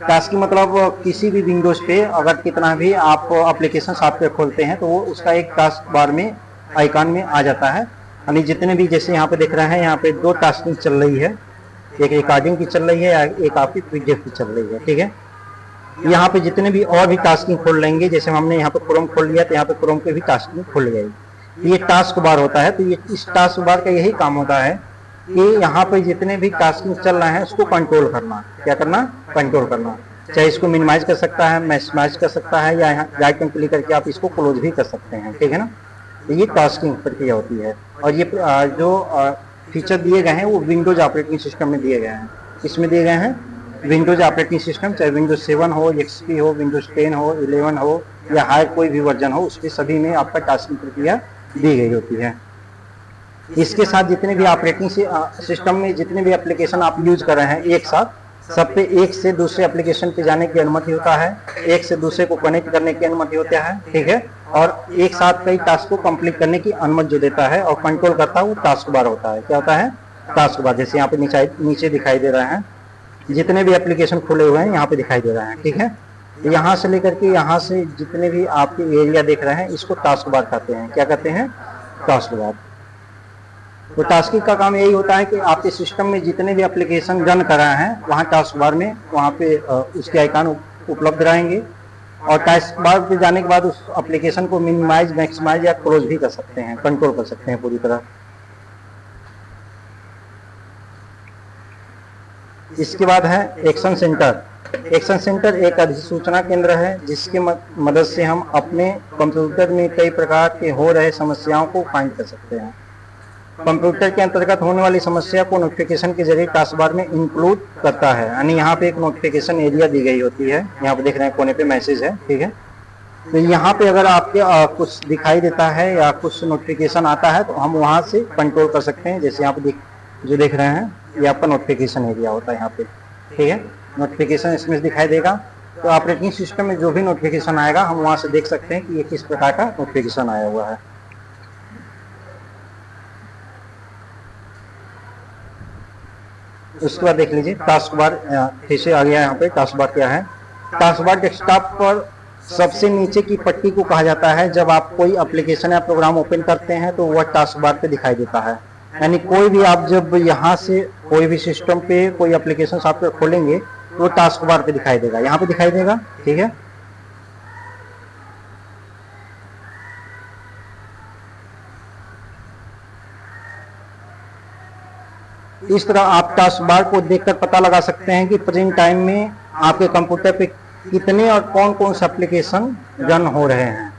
टास्किंग मतलब किसी भी विंडोज पे अगर कितना भी आप एप्लीकेशन सॉफ्टवेयर खोलते हैं तो वो उसका एक टास्क बार में आइकॉन में आ जाता है। यानी जितने भी, जैसे यहाँ पे देख रहे हैं, यहाँ पे 2 टास्किंग चल रही है, एक रिकॉर्डिंग की चल रही है, एक आपकी PDF की चल रही है, ठीक है। यहाँ पे जितने भी और भी टास्किंग खोल लेंगे, जैसे हमने यहाँ पे क्रोम खोल लिया तो यहाँ पे क्रोम पे भी टास्किंग खुल गई। ये टास्क बार होता है। तो ये इस टास्क बार का यही काम होता है कि यहाँ पे जितने भी टास्किंग चल रहे हैं उसको कंट्रोल करना। क्या करना, कंट्रोल करना। चाहे इसको मिनिमाइज कर सकता है, मैक्सिमाइज कर सकता है, या यहाँ राइट क्लिक करके आप इसको क्लोज भी कर सकते हैं, ठीक है ना। ये टास्किंग प्रक्रिया होती है। और ये जो फीचर दिए गए हैं वो विंडोज ऑपरेटिंग सिस्टम में दिए गए हैं। इसमें दिए गए हैं विंडोज ऑपरेटिंग सिस्टम, चाहे विंडोज 7 हो, XP हो, विंडोज 10 हो, 11 हो या हायर कोई भी वर्जन हो, उसके सभी में आपका टास्किंग प्रक्रिया दी गई होती है। इसके साथ जितने भी ऑपरेटिंग सिस्टम में जितने भी एप्लीकेशन आप यूज कर रहे हैं, एक साथ सब पे एक से दूसरे एप्लीकेशन पे जाने की अनुमति होता है, एक से दूसरे को कनेक्ट करने की अनुमति होता है, ठीक है। और एक साथ कई टास्क को कंप्लीट करने की अनुमति जो देता है और कंट्रोल करता है वो टास्क बार होता है। क्या होता है? Task bar. जैसे यहाँ पे नीचे दिखाई दे रहा है, जितने भी एप्लीकेशन खुले हुए हैं यहाँ पे दिखाई दे रहा है, ठीक है। यहाँ से लेकर के यहाँ से जितने भी आपके एरिया देख रहे हैं इसको टास्क बार कहते हैं। क्या कहते हैं? Task bar. तो टास्किंग का काम यही होता है कि आपके सिस्टम में जितने भी एप्लीकेशन रन कर रहे हैं वहाँ टास्क बार में वहाँ पे उसके आइकन उपलब्ध रहेंगे, और टास्क बार पे जाने के बाद उस एप्लीकेशन को मिनिमाइज, मैक्सिमाइज या क्लोज भी कर सकते हैं, कंट्रोल कर सकते हैं पूरी तरह। इसके बाद है एक्शन सेंटर। एक्शन सेंटर एक अधिसूचना केंद्र है जिसकी मदद से हम अपने कंप्यूटर में कई प्रकार के हो रहे समस्याओं को फाइंड कर सकते हैं। कंप्यूटर के अंतर्गत होने वाली समस्या को नोटिफिकेशन के जरिए टास्क बार में इंक्लूड करता है। यानी यहाँ पे एक नोटिफिकेशन एरिया दी गई होती है, यहाँ पे देख रहे हैं कोने पे मैसेज है, ठीक है। तो यहाँ पे अगर आपके कुछ दिखाई देता है या कुछ नोटिफिकेशन आता है तो हम वहाँ से कंट्रोल कर सकते हैं। जैसे यहाँ पे जो देख रहे हैं ये आपका नोटिफिकेशन एरिया होता है यहाँ पे, ठीक है। नोटिफिकेशन इसमें दिखाई देगा, तो ऑपरेटिंग सिस्टम में जो भी नोटिफिकेशन आएगा हम वहाँ से देख सकते हैं कि ये किस प्रकार का नोटिफिकेशन आया हुआ है। उसके बाद देख लीजिए टास्क बार फिर से आ गया। यहाँ पे टास्क बार क्या है? टास्क बार डेस्कटॉप पर सबसे नीचे की पट्टी को कहा जाता है। जब आप कोई एप्लीकेशन या प्रोग्राम ओपन करते हैं तो वह टास्क बार पे दिखाई देता है। यानी कोई भी आप जब यहाँ से कोई भी सिस्टम पे कोई एप्लीकेशन सॉफ्टवेयर खोलेंगे तो वो टास्क बार पे दिखाई देगा, यहाँ पे दिखाई देगा, ठीक है। इस तरह आप टास्क बार को देखकर पता लगा सकते हैं कि प्रेजेंट टाइम में आपके कंप्यूटर पे कितने और कौन कौन से एप्लीकेशन रन हो रहे हैं।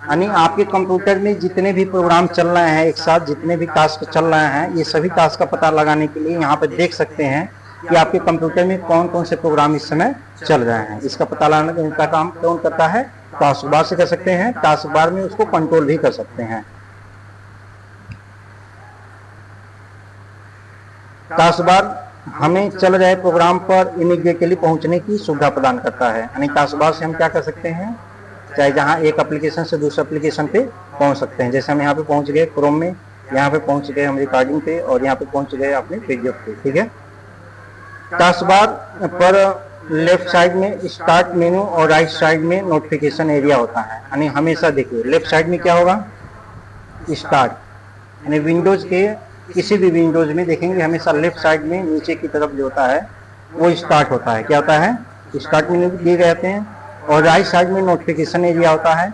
यानी आपके कंप्यूटर में जितने भी प्रोग्राम चल रहे हैं, एक साथ जितने भी टास्क चल रहे हैं, ये सभी टास्क का पता लगाने के लिए यहाँ पे देख सकते हैं कि आपके कंप्यूटर में कौन कौन से प्रोग्राम इस समय चल रहे हैं। इसका पता लगाने का काम कौन करता है? टास्क बार से कर सकते हैं। टास्क बार में उसको कंट्रोल भी कर सकते हैं। टास्क बार हमें चल रहे प्रोग्राम पर इमीडिएटली पहुंचने की सुविधा प्रदान करता है। यानी टास्क बार से हम क्या कर सकते हैं? चाहे जहां एक एप्लीकेशन से दूसरे एप्लीकेशन पे पहुंच सकते हैं। जैसे हम यहाँ पे पहुंच गए क्रोम में, यहाँ पे पहुंच गए हम रिकॉर्डिंग पे, और यहाँ पे पहुंच गए अपने पीडीएफ पे, ठीक है। टास्क बार पर लेफ्ट साइड में स्टार्ट मेनू और राइट साइड में नोटिफिकेशन एरिया होता है। यानी हमेशा देखिए लेफ्ट साइड में क्या होगा? स्टार्ट। यानी विंडोज के किसी भी विंडोज में देखेंगे हमेशा लेफ्ट साइड में नीचे की तरफ जो होता है वो स्टार्ट होता है। क्या होता है? स्टार्ट मेनू दिए गए होते हैं। और राइट साइड में नोटिफिकेशन एरिया होता है।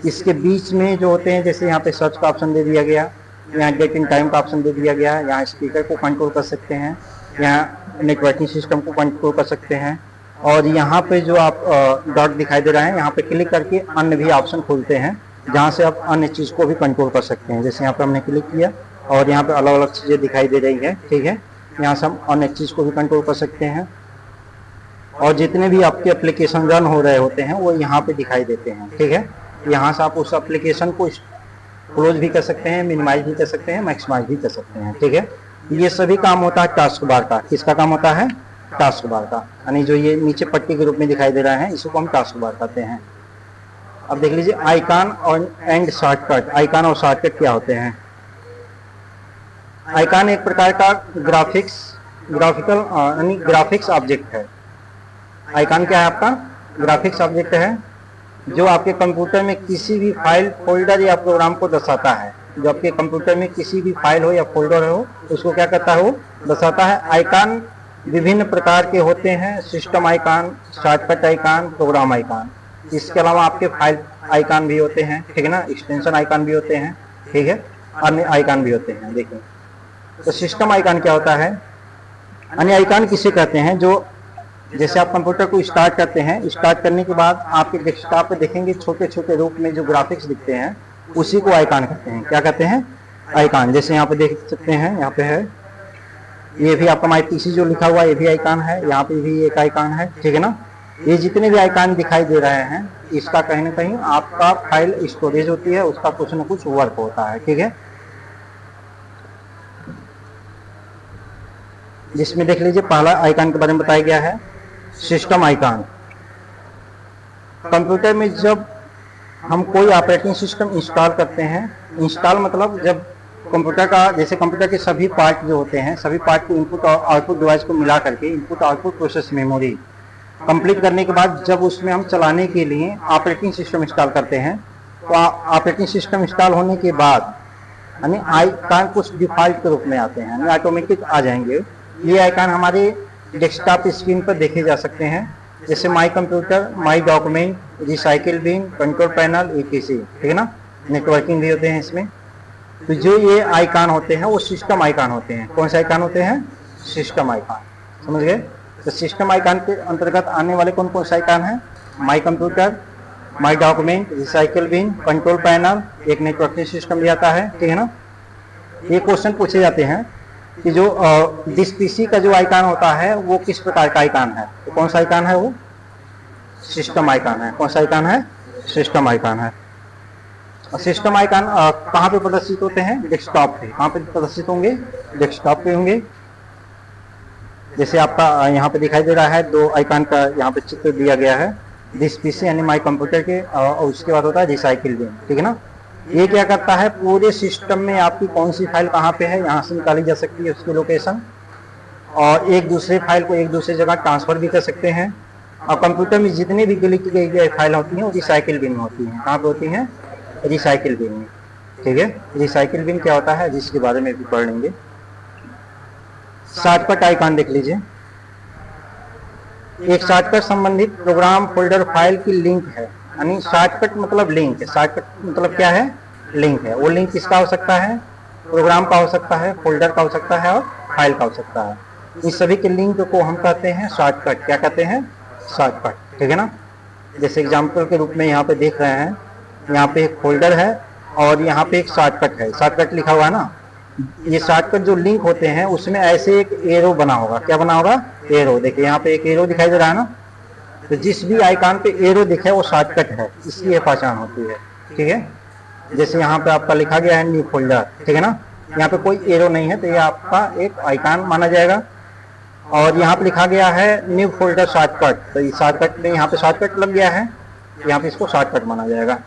इसके बीच में जो होते हैं, जैसे यहाँ पे सर्च का ऑप्शन दे दिया गया, यहाँ डेट एंड टाइम का ऑप्शन दे दिया गया, यहाँ स्पीकर को कंट्रोल कर सकते हैं, यहाँ नेटवर्किंग सिस्टम को कंट्रोल कर सकते हैं, और यहाँ पे जो आप डॉट दिखाई दे रहा है यहाँ पे क्लिक करके अन्य भी ऑप्शन खुलते हैं जहाँ से आप अन्य चीज़ को भी कंट्रोल कर सकते हैं। जैसे यहाँ पे हमने क्लिक किया और यहाँ पे अलग अलग चीज़ें दिखाई दे रही है, ठीक है। यहाँ से हम अन्य चीज़ को भी कंट्रोल कर सकते हैं, और जितने भी आपके एप्लीकेशन रन हो रहे होते हैं वो यहाँ पे दिखाई देते हैं, ठीक है। यहाँ से आप उस एप्लीकेशन को क्लोज भी कर सकते हैं, मिनिमाइज भी कर सकते हैं, मैक्सिमाइज भी कर सकते हैं, ठीक है। ये सभी काम होता है टास्क बार का। किसका काम होता है? टास्क बार का। यानी जो ये नीचे पट्टी के रूप में दिखाई दे रहा है इसको हम टास्क बार कहते हैं। अब देख लीजिए आइकॉन और एंड शॉर्टकट। आइकॉन और शॉर्टकट क्या होते हैं? आइकॉन एक प्रकार का ग्राफिक्स ऑब्जेक्ट है। आइकॉन क्या है आपका? ग्राफिक्स ऑब्जेक्ट है जो आपके कंप्यूटर में किसी भी फाइल, फोल्डर या प्रोग्राम को दर्शाता है। जो आपके कंप्यूटर में किसी भी फाइल हो या फोल्डर हो उसको क्या करता है? वो दर्शाता है। आइकॉन विभिन्न प्रकार के होते हैं, system icon, shortcut icon, program icon. इसके अलावा आपके फाइल आइकॉन भी होते हैं, ठीक है ना, एक्सटेंशन आइकॉन भी होते हैं, ठीक है, अन्य आइकॉन भी होते हैं। देखिए तो सिस्टम आइकॉन क्या होता है? अन्य आइकॉन किसे कहते हैं? जो जैसे आप कंप्यूटर को स्टार्ट करते हैं, स्टार्ट करने के बाद आपके डेस्कटॉप पे देखेंगे छोटे छोटे रूप में जो ग्राफिक्स दिखते हैं उसी को आइकॉन कहते हैं। क्या कहते हैं? आइकॉन। जैसे यहाँ पे देख सकते हैं, यहाँ पे है, ये भी आपका माई पीसी जो लिखा हुआ है ये भी आइकॉन है, यहाँ पे भी एक आइकॉन है, ठीक है ना। ये जितने भी आइकॉन दिखाई दे रहे हैं, इसका कहीं ना कहीं आपका फाइल स्टोरेज होती है, उसका कुछ ना कुछ वर्क होता है, ठीक है। जिसमें देख लीजिए पहला आइकॉन के बारे में बताया गया है, सिस्टम आइकॉन। कंप्यूटर में जब हम कोई ऑपरेटिंग सिस्टम इंस्टॉल करते हैं, इंस्टॉल मतलब जब कंप्यूटर का, जैसे कंप्यूटर के सभी पार्ट जो होते हैं, सभी पार्ट को इनपुट और आउटपुट डिवाइस को मिला करके input output process memory complete करने के बाद जब उसमें हम चलाने के लिए ऑपरेटिंग सिस्टम इंस्टॉल करते हैं, तो ऑपरेटिंग सिस्टम इंस्टॉल होने के बाद यानी आइकॉन कुछ डिफॉल्ट के रूप में आते हैं, यानी ऑटोमेटिक आ जाएंगे। ये आइकॉन हमारे डेस्कटॉप स्क्रीन पर देखे जा सकते हैं, जैसे my computer, my document, recycle bin, control panel, ETC, ठीक है ना। नेटवर्किंग भी होते हैं इसमें। तो जो ये आइकॉन होते हैं वो सिस्टम आइकॉन होते हैं। कौन से आइकॉन होते हैं? सिस्टम आइकॉन, समझ गए। तो सिस्टम आइकॉन के अंतर्गत आने वाले कौन कौन से आइकॉन हैं? My computer, my document, recycle bin, control panel, एक नेटवर्किंग सिस्टम भी आता है, ठीक है ना। ये क्वेश्चन पूछे जाते हैं कि जो दिस पीसी का जो आइकॉन होता है वो किस प्रकार का आइकॉन है? तो कौन सा आइकॉन है? वो सिस्टम आइकॉन है। कौन सा आइकॉन है? सिस्टम आइकॉन है। और सिस्टम आइकॉन कहाँ पे प्रदर्शित होते हैं? डेस्कटॉप पे। कहाँ पे प्रदर्शित होंगे? डेस्कटॉप पे होंगे। जैसे आपका यहाँ पे दिखाई दे रहा है, दो आइकॉन का यहाँ पे चित्र दिया गया है, दिस पीसी यानी माई कंप्यूटर के, और उसके बाद होता है रिसाइकिल बिन, ठीक है ना। ये क्या करता है? पूरे सिस्टम में आपकी कौन सी फाइल कहाँ पे है यहाँ से निकाली जा सकती है उसकी लोकेशन, और एक दूसरे फाइल को एक दूसरे जगह ट्रांसफर भी कर सकते हैं। और कंप्यूटर में जितनी भी डिलीट की गई फाइल होती हैं वो रिसाइकिल बिन में होती हैं। कहाँ पे होती हैं? रिसाइकिल बिन में, ठीक है। रिसाइकिल बिन क्या होता है जिसके बारे में भी पढ़ लेंगे। शॉर्टकट आइकॉन देख लीजिए। एक शॉर्टकट संबंधित प्रोग्राम, फोल्डर, फाइल की लिंक है, यानी शॉर्टकट मतलब लिंक है। शॉर्टकट मतलब क्या है? लिंक है। वो लिंक किसका हो सकता है? प्रोग्राम का हो सकता है, फोल्डर का हो सकता है, और फाइल का हो सकता है। इस सभी के लिंक को हम कहते हैं शॉर्टकट। क्या कहते हैं? शॉर्टकट, ठीक है ना। जैसे एग्जाम्पल के रूप में यहाँ पे देख रहे हैं, यहाँ पे एक फोल्डर है और यहाँ पे एक शॉर्टकट है, शॉर्टकट लिखा हुआ है ना। ये शॉर्टकट जो लिंक होते हैं उसमें ऐसे एक एरो बना होगा। क्या बना होगा? एरो। देखिए यहाँ पे एक एरो दिखाई दे रहा है ना, तो जिस भी आइकॉन पे एरो दिखे वो शॉर्टकट है, इसकी ये पहचान होती है, ठीक है। जैसे यहाँ पे आपका लिखा गया है न्यू फोल्डर, ठीक है ना, यहाँ पे कोई एरो नहीं है तो ये आपका एक आइकॉन माना जाएगा। और यहाँ पे लिखा गया है न्यू फोल्डर शॉर्टकट, तो इस शॉर्टकट में यहाँ पे शॉर्टकट लग गया है, यहाँ पे इसको शॉर्टकट माना जाएगा।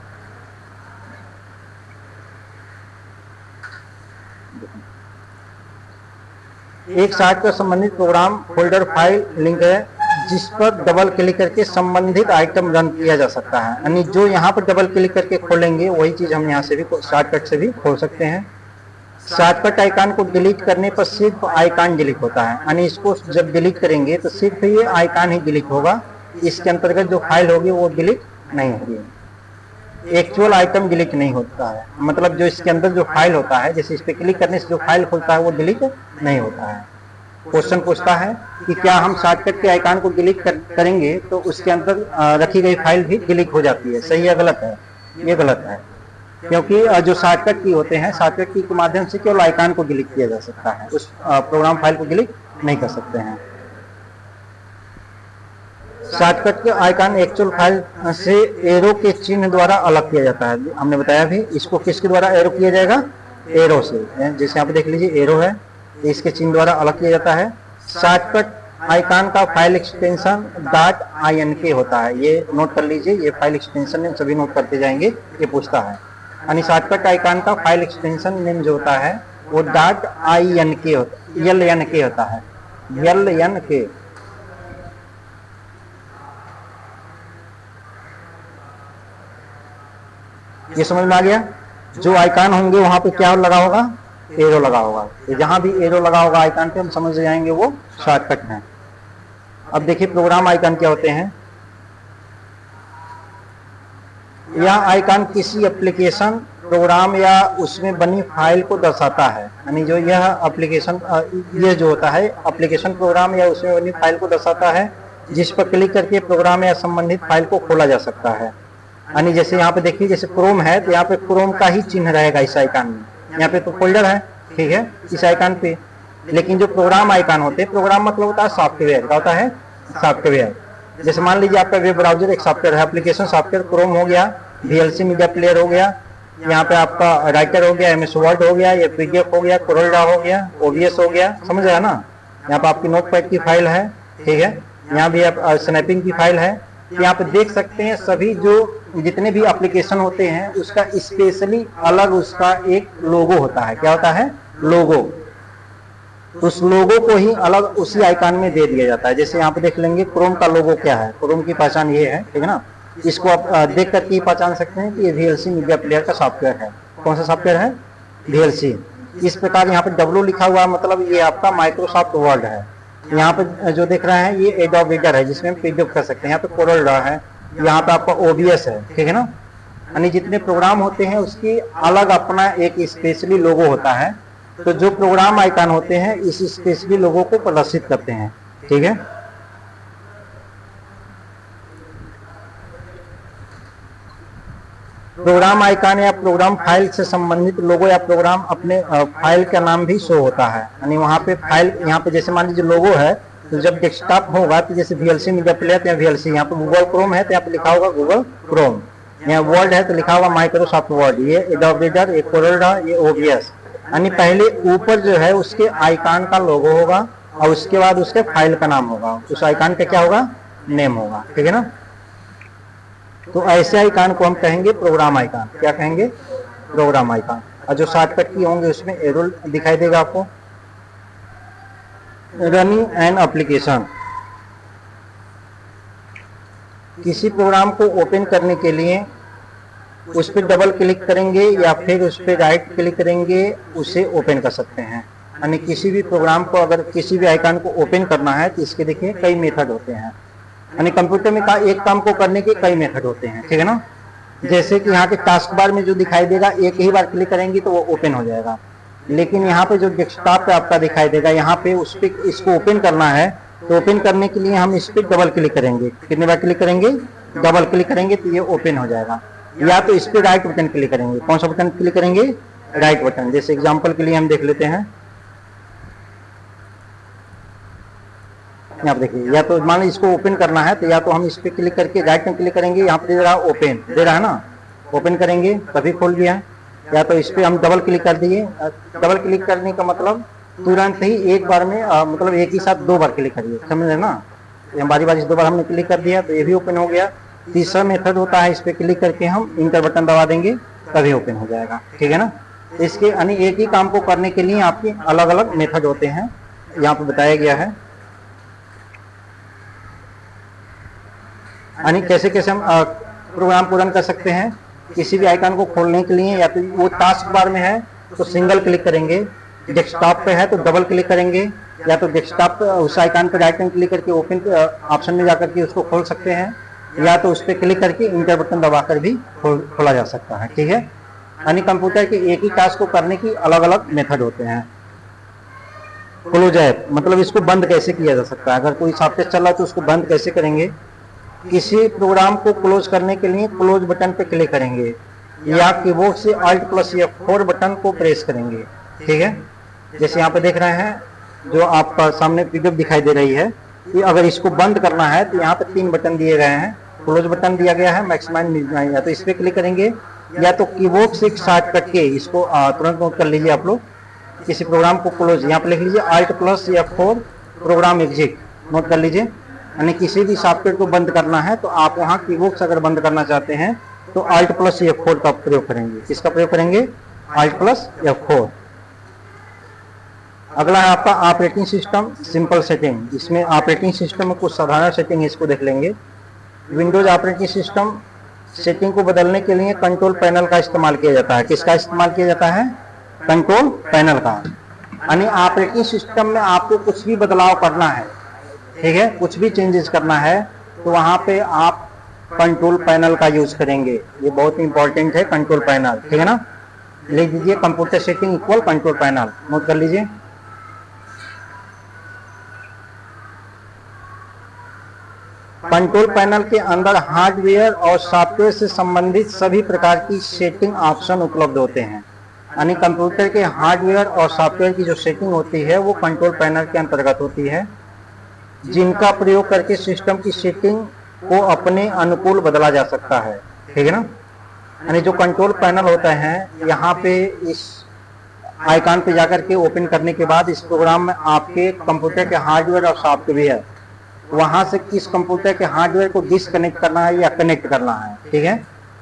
एक शॉर्टकट संबंधित प्रोग्राम, फोल्डर, फाइल लिंक है जिस पर डबल क्लिक करके संबंधित आइटम रन किया जा सकता है, यानी जो यहाँ पर डबल क्लिक करके खोलेंगे वही चीज हम यहाँ से भी शॉर्टकट से भी खोल सकते हैं। शॉर्टकट आइकॉन को डिलीट करने पर सिर्फ आइकॉन डिलीट होता है, यानी इसको जब डिलीट करेंगे तो सिर्फ ये आइकॉन ही डिलीट होगा, इसके अंतर्गत जो फाइल होगी वो डिलीट नहीं होगी। एक्चुअल आइटम डिलीट नहीं होता है, मतलब जो इसके अंदर जो फाइल होता है, जैसे इस पर क्लिक करने से जो फाइल खुलता है वो डिलीट नहीं होता है। क्वेश्चन पूछता है कि क्या हम शॉर्टकट के आइकॉन को डिलीट करेंगे तो उसके अंदर रखी गई फाइल भी डिलीट हो जाती है, सही है गलत है? ये गलत है, क्योंकि जो शॉर्टकट की होते हैं, शॉर्टकट की के माध्यम से केवल आइकॉन को डिलीट किया जा सकता है, उस प्रोग्राम फाइल को डिलीट नहीं कर सकते हैं। शॉर्टकट के आइकॉन एक्चुअल फाइल से एरो के चिन्ह द्वारा अलग किया जाता है। हमने बताया भी, इसको किसके द्वारा एरो किया जाएगा? एरो से। जैसे यहाँ पे देख लीजिए एरो है, इसके चिन्ह द्वारा अलग किया जाता है। शॉर्टकट आइकॉन का फाइल एक्सटेंशन .ink होता है, ये नोट कर लीजिए, ये फाइल एक्सटेंशन नेम सभी नोट करते जाएंगे, ये पूछता है। यानी शॉर्टकट आइकॉन का फाइल एक्सटेंशन नेम जो होता है वो .ink होता है, LNK। ये समझ में आ गया? जो आइकॉन होंगे वहां पे क्या लगा होगा? एरो लगा होगा। जहां भी एरो लगा होगा आइकॉन पे हम समझ जाएंगे वो शॉर्टकट है। अब देखिए प्रोग्राम आइकॉन क्या होते हैं। यह आइकॉन किसी एप्लीकेशन, प्रोग्राम या उसमें बनी फाइल को दर्शाता है, यानी जो यह एप्लीकेशन, ये जो होता है एप्लीकेशन, प्रोग्राम या उसमें बनी फाइल को दर्शाता है जिस पर क्लिक करके प्रोग्राम या संबंधित फाइल को खोला जा सकता है। यानी जैसे यहाँ पे देखिए जैसे क्रोम है तो यहाँ पे क्रोम का ही चिन्ह रहेगा इस आइकन में, यहाँ पे तो फोल्डर है, ठीक है, इस आइकन पे। लेकिन जो प्रोग्राम आइकन होते हैं, प्रोग्राम मतलब होता है सॉफ्टवेयर, क्या होता है, सॉफ्टवेयर। जैसे मान लीजिए आपका वेब ब्राउजर एक सॉफ्टवेयर है, एप्लीकेशन सॉफ्टवेयर, क्रोम हो गया, VLC मीडिया प्लेयर हो गया, यहाँ पे आपका राइटर हो गया, MS वर्ड हो गया, ये PDF हो गया, कोरलड्रा हो गया, OBS हो गया, समझ रहे हैं ना। यहाँ पे आपकी नोटपैड की फाइल है, ठीक है, यहाँ भी आप स्नैपिंग की फाइल है। यहाँ पे देख सकते हैं सभी जो जितने भी एप्लीकेशन होते हैं उसका स्पेशली अलग उसका एक लोगो होता है, क्या होता है, लोगो। उस लोगो को ही अलग उसी आइकन में दे दिया जाता है। जैसे यहाँ पे देख लेंगे क्रोम का लोगो क्या है, क्रोम की पहचान ये है, ठीक है ना। इसको आप देख करके ही पहचान सकते हैं कि ये VLC मीडिया प्लेयर का सॉफ्टवेयर है। कौन सा सॉफ्टवेयर है, VLC। इस प्रकार यहाँ पे W लिखा हुआ है, मतलब ये आपका माइक्रोसॉफ्ट वर्ड है। यहाँ पे जो देख रहे हैं ये एडोब रीडर है जिसमें हम PDF कर सकते हैं। यहाँ पे कोरलड्रा है, यहाँ पे आपका OBS है, ठीक है ना। यानी जितने प्रोग्राम होते हैं उसकी अलग अपना एक स्पेशली लोगो होता है। तो जो प्रोग्राम आइकन होते हैं इस स्पेशली लोगों को प्रदर्शित करते हैं, ठीक है। प्रोग्राम आइकन या प्रोग्राम फाइल से संबंधित लोगो या प्रोग्राम अपने फाइल का नाम भी शो होता है। यानी वहाँ पे फाइल, यहाँ पे जैसे मान लीजिए लोगो है तो जब डेस्कटॉप होगा तो जैसे VLC मीडिया प्लेयर तो VLC, यहाँ पे गूगल क्रोम है तो यहाँ पे लिखा होगा गूगल क्रोम, यहाँ वर्ड है तो लिखा होगा माइक्रोसॉफ्ट वर्ड, ये एडोब रीडर, ये कोरलड्रा, ये OBS। यानी पहले ऊपर जो है उसके आइकन का लोगो होगा और उसके बाद उसके फाइल का नाम होगा, उस आइकन का क्या होगा, नेम होगा, ठीक है ना। तो ऐसे आइकन को हम कहेंगे प्रोग्राम आइकन। क्या कहेंगे, प्रोग्राम आइकन। और जो शॉर्टकट की होंगे उसमें एरो दिखाई देगा आपको। रनिंग एन एप्लीकेशन, किसी प्रोग्राम को ओपन करने के लिए उस पर डबल क्लिक करेंगे या फिर उस पर राइट क्लिक करेंगे, उसे ओपन कर सकते हैं। यानी किसी भी प्रोग्राम को अगर किसी भी आइकन को ओपन करना है तो इसके देखिए कई मेथड होते हैं। यानी कंप्यूटर में एक काम को करने के कई मेथड होते हैं, ठीक है ना। जैसे कि यहाँ के टास्क बार में जो दिखाई देगा एक ही बार क्लिक करेंगे तो वो ओपन हो जाएगा। लेकिन यहाँ पे जो डेस्कटॉप पे आपका दिखाई देगा, यहाँ पे उस पर इसको ओपन करना है तो ओपन करने के लिए हम इस पर डबल क्लिक करेंगे। कितने बार क्लिक करेंगे, डबल क्लिक करेंगे तो ये ओपन हो जाएगा। या तो इस पर राइट बटन क्लिक करेंगे। कौन सा बटन क्लिक करेंगे, राइट बटन। जैसे एग्जांपल के लिए हम देख लेते हैं, यहाँ पे देखिए, या तो मान लीजिए इसको ओपन करना है तो या तो हम इस पर क्लिक करके राइट में क्लिक करेंगे, यहाँ पे दे रहा है ओपन, दे रहा है ना, ओपन करेंगे तभी खोल गया। या तो इस पर हम डबल क्लिक कर दिए। डबल क्लिक करने का मतलब तुरंत ही एक बार में मतलब एक ही साथ 2 बार क्लिक करिए, समझ रहे ना। बारी बारी से 2 बार हमने क्लिक कर दिया तो ये भी ओपन हो गया। तीसरा मेथड होता है, इस पर क्लिक करके हम इंटर बटन दबा देंगे तभी ओपन हो जाएगा, ठीक है ना। इसके यानी एक ही काम को करने के लिए आपके अलग अलग मेथड होते हैं, यहाँ पे बताया गया है। यानी कैसे कैसे हम प्रोग्राम को रन कर सकते हैं। किसी भी आइकन को खोलने के लिए या तो वो टास्क बार में है तो सिंगल क्लिक करेंगे, डेस्कटॉप पे है तो डबल क्लिक करेंगे, या तो डेस्कटॉप पे उस आइकन पर राइट क्लिक करके ओपन ऑप्शन में जाकर के उसको खोल सकते हैं, या तो उस पर क्लिक करके इंटर बटन दबाकर भी खोला जा सकता है, ठीक है। यानी कंप्यूटर के एक ही टास्क को करने की अलग अलग मेथड होते हैं। क्लोज ऐप मतलब इसको बंद कैसे किया जा सकता है। अगर कोई सॉफ्टवेयर चल रहा है तो उसको बंद कैसे करेंगे। किसी प्रोग्राम को क्लोज करने के लिए क्लोज बटन पे क्लिक करेंगे या कीबोर्ड से Alt+F4 बटन को प्रेस करेंगे, ठीक है। जैसे यहाँ पे देख रहे हैं जो आपका सामने PDF दिखाई दे रही है कि अगर इसको बंद करना है तो यहाँ पे 3 बटन दिए गए हैं। क्लोज बटन दिया गया है, मैक्सिमाइज मिनिमाइज, या तो इस पर क्लिक करेंगे या तो कीबोर्ड से शॉर्टकट के इसको तुरंत नोट कर लीजिए आप लोग। किसी प्रोग्राम को क्लोज यहाँ पे लिख लीजिए Alt+F4 प्रोग्राम एग्जिट, नोट कर लीजिए। यानी किसी भी सॉफ्टवेयर को बंद करना है तो आप वहाँ कीबोर्ड से अगर बंद करना चाहते हैं तो Alt+F4 का प्रयोग करेंगे। किसका प्रयोग करेंगे, Alt+F4। अगला है आपका ऑपरेटिंग सिस्टम सिंपल सेटिंग। इसमें ऑपरेटिंग सिस्टम में कुछ साधारण सेटिंग है, इसको देख लेंगे। विंडोज ऑपरेटिंग सिस्टम सेटिंग को बदलने के लिए कंट्रोल पैनल का इस्तेमाल किया जाता है। किसका इस्तेमाल किया जाता है, कंट्रोल पैनल का। यानी ऑपरेटिंग सिस्टम में आपको कुछ भी बदलाव करना है, ठीक है, कुछ भी चेंजेस करना है तो वहां पे आप कंट्रोल पैनल का यूज करेंगे। ये बहुत इंपॉर्टेंट है कंट्रोल पैनल, ठीक है ना। लिख दीजिए computer setting equal control panel, note कर लीजिए। कंट्रोल पैनल के अंदर हार्डवेयर और सॉफ्टवेयर से संबंधित सभी प्रकार की सेटिंग ऑप्शन उपलब्ध होते हैं। यानी कंप्यूटर के हार्डवेयर और सॉफ्टवेयर की जो सेटिंग होती है वो कंट्रोल पैनल के अंतर्गत होती है, जिनका प्रयोग करके सिस्टम की सेटिंग को अपने अनुकूल बदला जा सकता है। ठीक है ना। यानी जो कंट्रोल पैनल होता है, यहाँ पे इस आइकन पे जाकर के ओपन करने के बाद इस प्रोग्राम में आपके कंप्यूटर के हार्डवेयर और सॉफ्टवेयर, वहां से किस कंप्यूटर के हार्डवेयर को डिसकनेक्ट करना है या कनेक्ट करना है। ठीक है।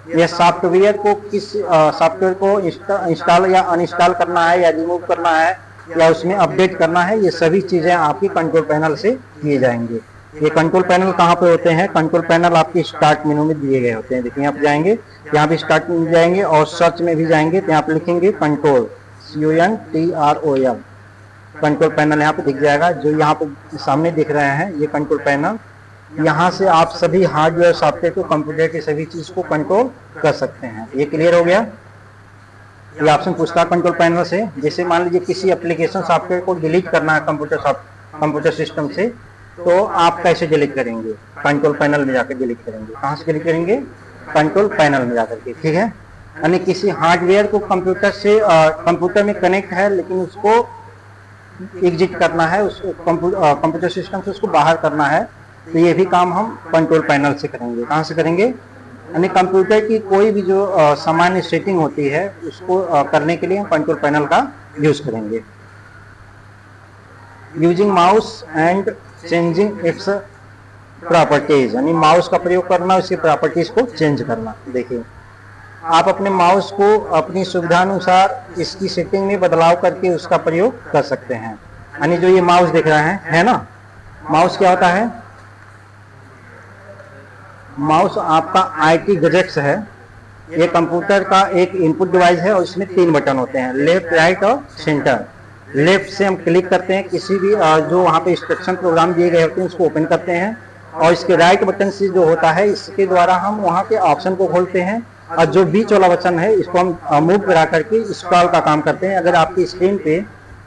यह सॉफ्टवेयर को किस सॉफ्टवेयर को इंस्टॉल या अनइंस्टॉल करना है या रिमूव करना है या उसमें अपडेट करना है, ये सभी चीजें आपकी कंट्रोल पैनल से किए जाएंगे। ये कंट्रोल पैनल कहाँ पे होते हैं? कंट्रोल पैनल आपके स्टार्ट मेनू में दिए गए होते हैं। देखिए यहाँ पे जाएंगे, यहाँ पे स्टार्ट में जाएंगे और सर्च में भी जाएंगे तो यहाँ पे लिखेंगे कंट्रोल, CONTROL, कंट्रोल पैनल यहाँ पे दिख जाएगा। जो यहाँ पे सामने दिख रहे हैं ये कंट्रोल पैनल, यहाँ से आप सभी हार्डवेयर सॉफ्टवेयर को, कंप्यूटर की सभी चीज को कंट्रोल कर सकते हैं। ये क्लियर हो गया। ये ऑप्शन पूछता है कंट्रोल पैनल से, जैसे मान लीजिए किसी एप्लीकेशन सॉफ्टवेयर को डिलीट करना है कंप्यूटर सिस्टम से, तो आप कैसे डिलीट करेंगे? कंट्रोल पैनल में जाकर डिलीट करेंगे। कहाँ से डिलीट करेंगे? कंट्रोल पैनल में जाकर के। ठीक है। यानी किसी हार्डवेयर को कंप्यूटर में कनेक्ट है लेकिन उसको एग्जिट करना है, उसको कंप्यूटर सिस्टम से उसको बाहर करना है, तो ये भी काम हम कंट्रोल पैनल से करेंगे। कहाँ से करेंगे? यानी कंप्यूटर की कोई भी जो सामान्य सेटिंग होती है उसको करने के लिए हम कंट्रोल पैनल का यूज करेंगे। Using mouse and changing its properties, यानी माउस का प्रयोग करना, उसकी प्रॉपर्टीज को चेंज करना। देखिए आप अपने माउस को अपनी सुविधानुसार इसकी सेटिंग में बदलाव करके उसका प्रयोग कर सकते हैं। यानी जो ये माउस दिख रहा है ना, माउस क्या होता है? माउस आपका IT गैजेट्स है। ये कंप्यूटर का एक इनपुट डिवाइस है और इसमें 3 बटन होते हैं, लेफ्ट, राइट और सेंटर। लेफ्ट से हम क्लिक करते हैं, किसी भी जो वहाँ पे इंस्ट्रक्शन प्रोग्राम दिए गए होते हैं उसको ओपन करते हैं, और इसके राइट बटन से जो होता है इसके द्वारा हम वहाँ के ऑप्शन को खोलते हैं, और जो बीच वाला बटन है इसको हम मूव करा करके स्क्रॉल का काम करते हैं। अगर आपकी स्क्रीन पे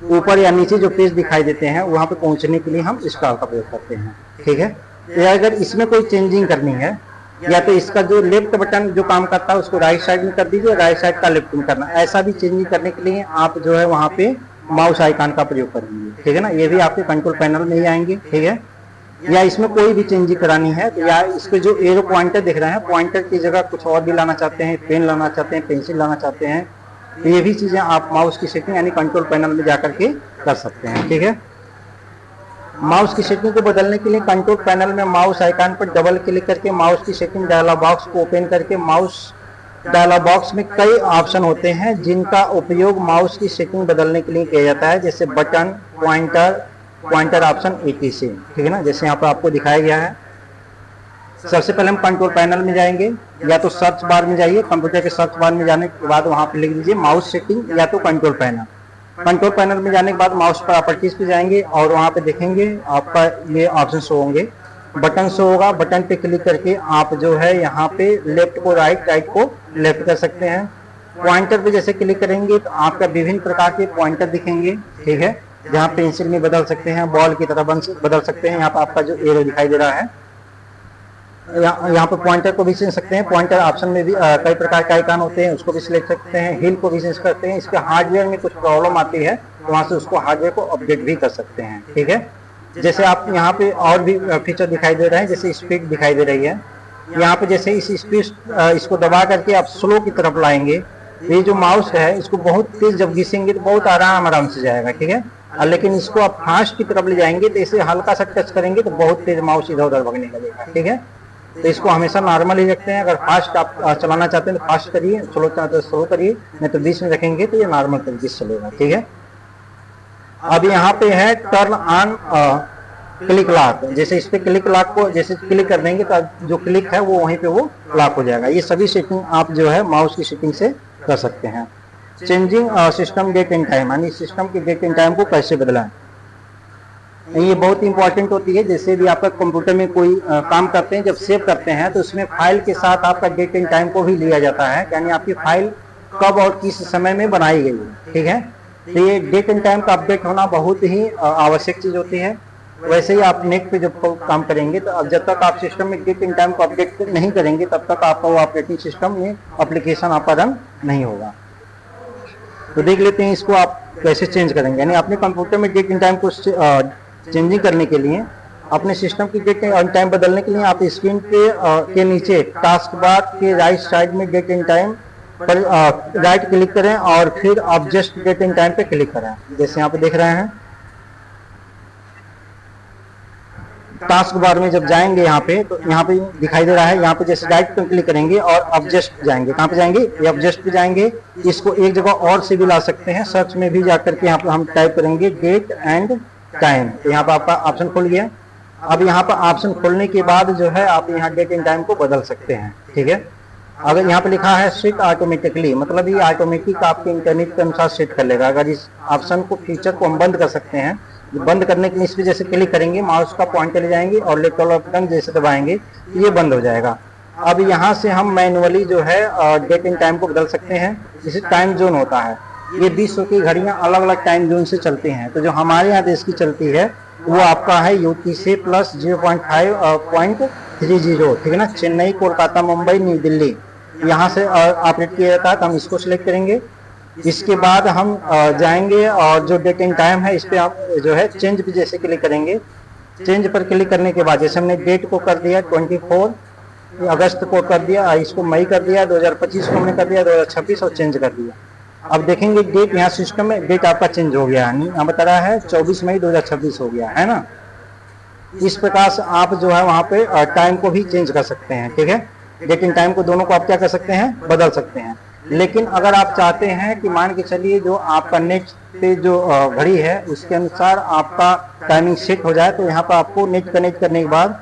ऊपर या नीचे जो पेज दिखाई देते हैं वहाँ पे पहुँचने के लिए हम स्क्रॉल का प्रयोग करते हैं। ठीक है। या अगर इसमें कोई चेंजिंग करनी है, या तो इसका जो लेफ्ट बटन जो काम करता है उसको राइट साइड में कर दीजिए, राइट साइड का लेफ्ट में करना। ऐसा भी चेंजिंग करने के लिए आप जो है वहाँ पे माउस आइकन का प्रयोग करेंगे। ठीक है ना। ये भी आपके कंट्रोल पैनल में ही आएंगे। ठीक है। या इसमें कोई भी चेंजिंग करानी है तो या इसके जो एरो पॉइंटर दिख रहे हैं, पॉइंटर की जगह कुछ और भी लाना चाहते हैं, पेन लाना चाहते हैं, पेंसिल लाना चाहते हैं, तो ये भी चीजें आप माउस की सेटिंग यानी कंट्रोल पैनल में जाकर के कर सकते हैं। ठीक है। माउस की सेटिंग को बदलने के लिए कंट्रोल पैनल में माउस आइकन पर डबल क्लिक करके माउस की सेटिंग डायलॉग बॉक्स को ओपन करके, माउस डायलॉग बॉक्स में कई ऑप्शन होते हैं जिनका उपयोग माउस की सेटिंग बदलने के लिए किया जाता है, जैसे बटन, पॉइंटर ऑप्शन etc। ठीक है ना। जैसे यहाँ पर आपको दिखाया गया है। सबसे पहले हम कंट्रोल पैनल में जाएंगे, या तो सर्च बार में जाइए, कंप्यूटर के सर्च बार में जाने के बाद वहाँ पे लिख दीजिए माउस सेटिंग या तो कंट्रोल पैनल। कंट्रोल पैनल में जाने के बाद माउस प्रॉपर्टीज पे जाएंगे और वहाँ पे देखेंगे आपका ये ऑप्शन शो होंगे, बटन शो होगा। बटन पे क्लिक करके आप जो है यहाँ पे लेफ्ट को राइट, राइट को लेफ्ट कर सकते हैं। पॉइंटर पे जैसे क्लिक करेंगे तो आपका विभिन्न प्रकार के पॉइंटर दिखेंगे। ठीक है। जहाँ पेंसिल में बदल सकते हैं, बॉल की तरह बदल सकते हैं। यहाँ पे आपका जो एरो दिखाई दे रहा है, यहाँ पे पॉइंटर को भी चेंज सकते हैं। पॉइंटर ऑप्शन में भी कई प्रकार के आइकन होते हैं, उसको भी सिलेक्ट सकते हैं। हिल को भी चेंज करते हैं। इसके हार्डवेयर में कुछ प्रॉब्लम आती है तो वहाँ से उसको हार्डवेयर को अपडेट भी कर सकते हैं। ठीक है। जैसे आप यहाँ पे और भी फीचर दिखाई दे रहे हैं, जैसे स्पीड दिखाई दे रही है। यहाँ पे जैसे इस स्पीड इसको दबा करके आप स्लो की तरफ लाएंगे, ये जो माउस है इसको बहुत तेज जब घिसेंगे तो बहुत आराम से जाएगा। ठीक है। लेकिन इसको आप फास्ट की तरफ ले जाएंगे तो इसे हल्का सा टच करेंगे तो बहुत तेज माउस इधर उधर भगने लगेगा। ठीक है। तो इसको हमेशा नॉर्मल ही रखते हैं। अगर फास्ट आप चलाना चाहते हैं तो फास्ट करिए, स्लो चाहते हैं स्लो करिए, नहीं तो बीच में रखेंगे तो ये नॉर्मल तरीके से चलेगा। ठीक है। अब यहाँ पे है टर्न ऑन क्लिक लॉक। जैसे इस पे क्लिक लॉक को जैसे क्लिक कर देंगे तो जो क्लिक है वो वहीं पे वो लॉक हो जाएगा। ये सभी सेटिंग आप जो है माउस की सेटिंग से कर सकते हैं। Changing system date and time, यानी सिस्टम की डेट एंड टाइम को कैसे बदलाएं, ये बहुत इंपॉर्टेंट होती है। जैसे भी आपका कंप्यूटर में कोई काम करते हैं, जब सेव करते हैं तो उसमें फाइल के साथ आपका डेट एंड टाइम को भी लिया जाता है, यानी आपकी फाइल कब और किस समय में बनाई गई है। ठीक है। तो ये डेट एंड टाइम का अपडेट होना बहुत ही आवश्यक चीज होती है। वैसे ही आप नेट पे जब काम करेंगे तो अब जब तक आप सिस्टम में डेट इन टाइम को अपडेट नहीं करेंगे तब तक आपका वो ऑपरेटिंग सिस्टम में एप्लीकेशन आपका रन नहीं होगा। तो देख लेते हैं इसको आप कैसे चेंज करेंगे। यानी अपने कंप्यूटर में डेट इन टाइम को चेंजिंग करने के लिए, अपने सिस्टम की डेट इन टाइम बदलने के लिए आप स्क्रीन के नीचे टास्क बार के राइट साइड में डेट इन टाइम पर राइट क्लिक करें और फिर आप जस्ट डेट इन टाइम पे क्लिक करें। जैसे यहाँ पे देख रहे हैं टास्क बार में जब जाएंगे यहाँ पे तो यहाँ पे दिखाई दे रहा है, यहाँ पे जैसे राइट पे क्लिक करेंगे और ऑब्जेक्ट जाएंगे। कहाँ पे जाएंगे? ये ऑब्जेक्ट पे जाएंगे। इसको एक जगह और से भी ला सकते हैं, सर्च में भी जाकर के यहाँ पे हम टाइप करेंगे डेट एंड टाइम, तो यहाँ पे आपका ऑप्शन खुल गया। अब यहाँ पर ऑप्शन खोलने के बाद जो है आप यहाँ डेट एंड टाइम को बदल सकते हैं। ठीक है, अगर यहाँ पे लिखा है सेट ऑटोमेटिकली, मतलब ये ऑटोमेटिक आपके इंटरनेट के अनुसार सेट कर लेगा। अगर इस ऑप्शन को फीचर को हम बंद कर सकते हैं, बंद करने के लिए इस पे जैसे क्लिक करेंगे, माउस का पॉइंटर ले जाएंगे और लेफ्ट वाला बटन जैसे दबाएंगे ये बंद हो जाएगा। अब यहाँ से हम मैनुअली जो है डेट एंड टाइम को बदल सकते हैं। जैसे टाइम जोन होता है, ये विश्व की घड़ियाँ अलग अलग टाइम जोन से चलती हैं, तो जो हमारे यहाँ देश की चलती है वो आपका है UTC प्लस 0.5.30। ठीक है ना, चेन्नई, कोलकाता, मुंबई, न्यू दिल्ली यहाँ से ऑपरेट किया जाता है। तो हम इसको सिलेक्ट करेंगे। इसके बाद हम जाएंगे और जो डेट एंड टाइम है इस पर आप जो है चेंज पे जैसे क्लिक करेंगे। चेंज पर क्लिक करने के बाद जैसे हमने डेट को कर दिया 24 अगस्त को कर दिया, इसको मई कर दिया, 2025 को हमने कर दिया 2026 और चेंज कर दिया। अब देखेंगे डेट यहाँ सिस्टम में डेट आपका चेंज हो गया, यहाँ बता रहा है 24 मई 2026 हो गया है ना। इस प्रकार से आप जो है वहाँ पे टाइम को भी चेंज कर सकते हैं। ठीक है, डेट एंड टाइम को दोनों को आप क्या कर सकते हैं? बदल सकते हैं। लेकिन अगर आप चाहते हैं कि मान के चलिए जो आपका नेट पे जो घड़ी है उसके अनुसार आपका टाइमिंग सेट हो जाए, तो यहाँ पर आपको नेट कनेक्ट करने के बाद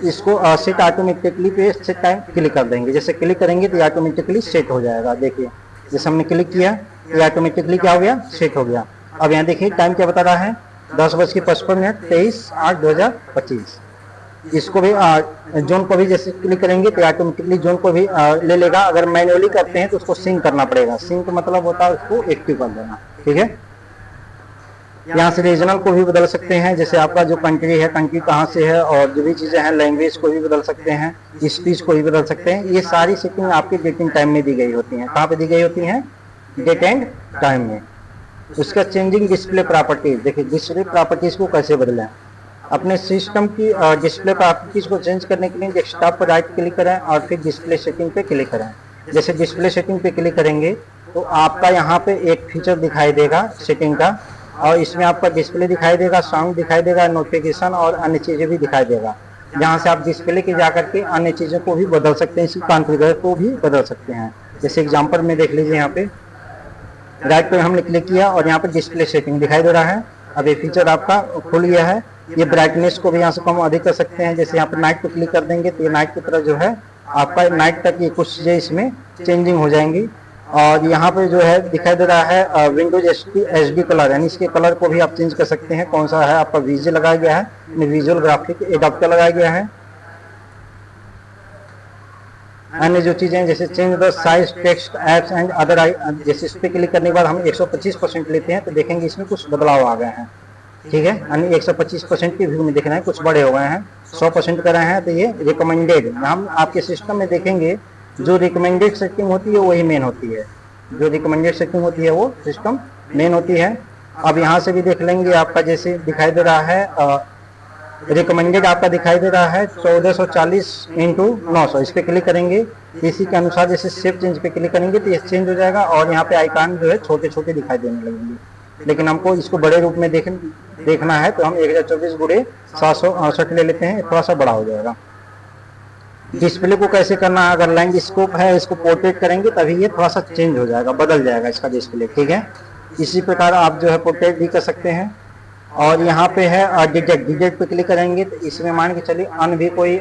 इसको सेट ऑटोमेटिकली पे सेट टाइम क्लिक कर देंगे। जैसे क्लिक करेंगे तो ऑटोमेटिकली सेट हो जाएगा। देखिए जैसे हमने क्लिक किया ये ऑटोमेटिकली क्या हो गया? सेट हो गया। अब यहाँ देखिए टाइम क्या बता रहा है? 10:55 23/8/2025। इसको भी जोन को भी जैसे क्लिक करेंगे तो ऑटोमेटिकली जोन को भी ले लेगा। अगर मैनुअली करते हैं तो उसको सिंक करना पड़ेगा। सिंक मतलब होता है उसको एक्टिव कर देना। ठीक है, यहाँ से रीजनल को भी बदल सकते हैं, जैसे आपका जो कंट्री है, कंट्री कहाँ से है, और जो भी चीज़ें हैं, लैंग्वेज को भी बदल सकते हैं, स्पीच को भी बदल सकते हैं। ये सारी सेटिंग आपके डेट एंड टाइम में दी गई होती हैं। कहाँ पे दी गई होती हैं? डेट एंड टाइम में। उसका चेंजिंग डिस्प्ले प्रॉपर्टीज, देखिए डिस्प्ले प्रॉपर्टीज को कैसे बदलें। अपने सिस्टम की डिस्प्ले प्रॉपर्टीज को चेंज करने के लिए डेस्कटॉप पर राइट क्लिक करें और फिर डिस्प्ले सेटिंग पे क्लिक करें। जैसे डिस्प्ले सेटिंग पे क्लिक करेंगे तो आपका यहाँ पे एक फीचर दिखाई देगा सेटिंग का, और इसमें आपका डिस्प्ले दिखाई देगा, साउंड दिखाई देगा, नोटिफिकेशन और अन्य चीज़ें भी दिखाई देगा। जहाँ से आप डिस्प्ले के जाकर के अन्य चीज़ों को भी बदल सकते हैं, इसी कॉन्फ़िगर को भी बदल सकते हैं। जैसे एग्जांपल में देख लीजिए, यहाँ पे राइट पे हमने क्लिक किया और यहाँ पे डिस्प्ले सेटिंग दिखाई दे रहा है। अब ये फीचर आपका खुल गया है। ये ब्राइटनेस को भी यहाँ से कम अधिक कर सकते हैं। जैसे यहाँ पे नाइट पे क्लिक कर देंगे तो ये नाइट की तरह जो है आपका नाइट तक ये कुछ चीज़ें इसमें चेंजिंग हो जाएंगी। और यहाँ पे जो है दिखाई दे रहा है विंडोज HD कलर, यानी इसके कलर को भी आप चेंज कर सकते हैं। कौन सा है आपका? विजुअल लगाया गया है, विजुअल ग्राफिक एडाप्टर लगाया गया है। अन्य जो चीज़ें जैसे change the size text apps and other, जैसे इस पर क्लिक करने के बाद हम 125% लेते हैं तो देखेंगे इसमें कुछ बदलाव आ गए हैं। ठीक है, यानी 125% के व्यू में देखना है कुछ बड़े हो गए हैं। 100% कर रहे हैं तो ये रिकमेंडेड, हम आपके सिस्टम में देखेंगे जो रिकमेंडेड सेटिंग होती है वही मेन होती है। जो रिकमेंडेड सेटिंग होती है वो सिस्टम मेन होती है। अब यहाँ से भी देख लेंगे, आपका जैसे दिखाई दे रहा है रिकमेंडेड आपका दिखाई दे रहा है 1440x900। इस पर क्लिक करेंगे, इसी के अनुसार जैसे सेव चेंज पे क्लिक करेंगे तो ये चेंज हो जाएगा और यहाँ पे आइकन जो है छोटे छोटे दिखाई देने लगेंगे। लेकिन हमको इसको बड़े रूप में देखना है तो हम 1024x768 ले लेते हैं, थोड़ा सा बड़ा हो जाएगा। डिस्प्ले को कैसे करना है? अगर लैंडस्केप है इसको पोर्ट्रेट करेंगे तभी ये थोड़ा सा चेंज हो जाएगा, बदल जाएगा इसका डिस्प्ले। ठीक है, इसी प्रकार आप जो है पोर्ट्रेट भी कर सकते हैं। और यहाँ पे है डिटेक्ट पे क्लिक करेंगे तो इसमें मान के चलिए अन्य भी कोई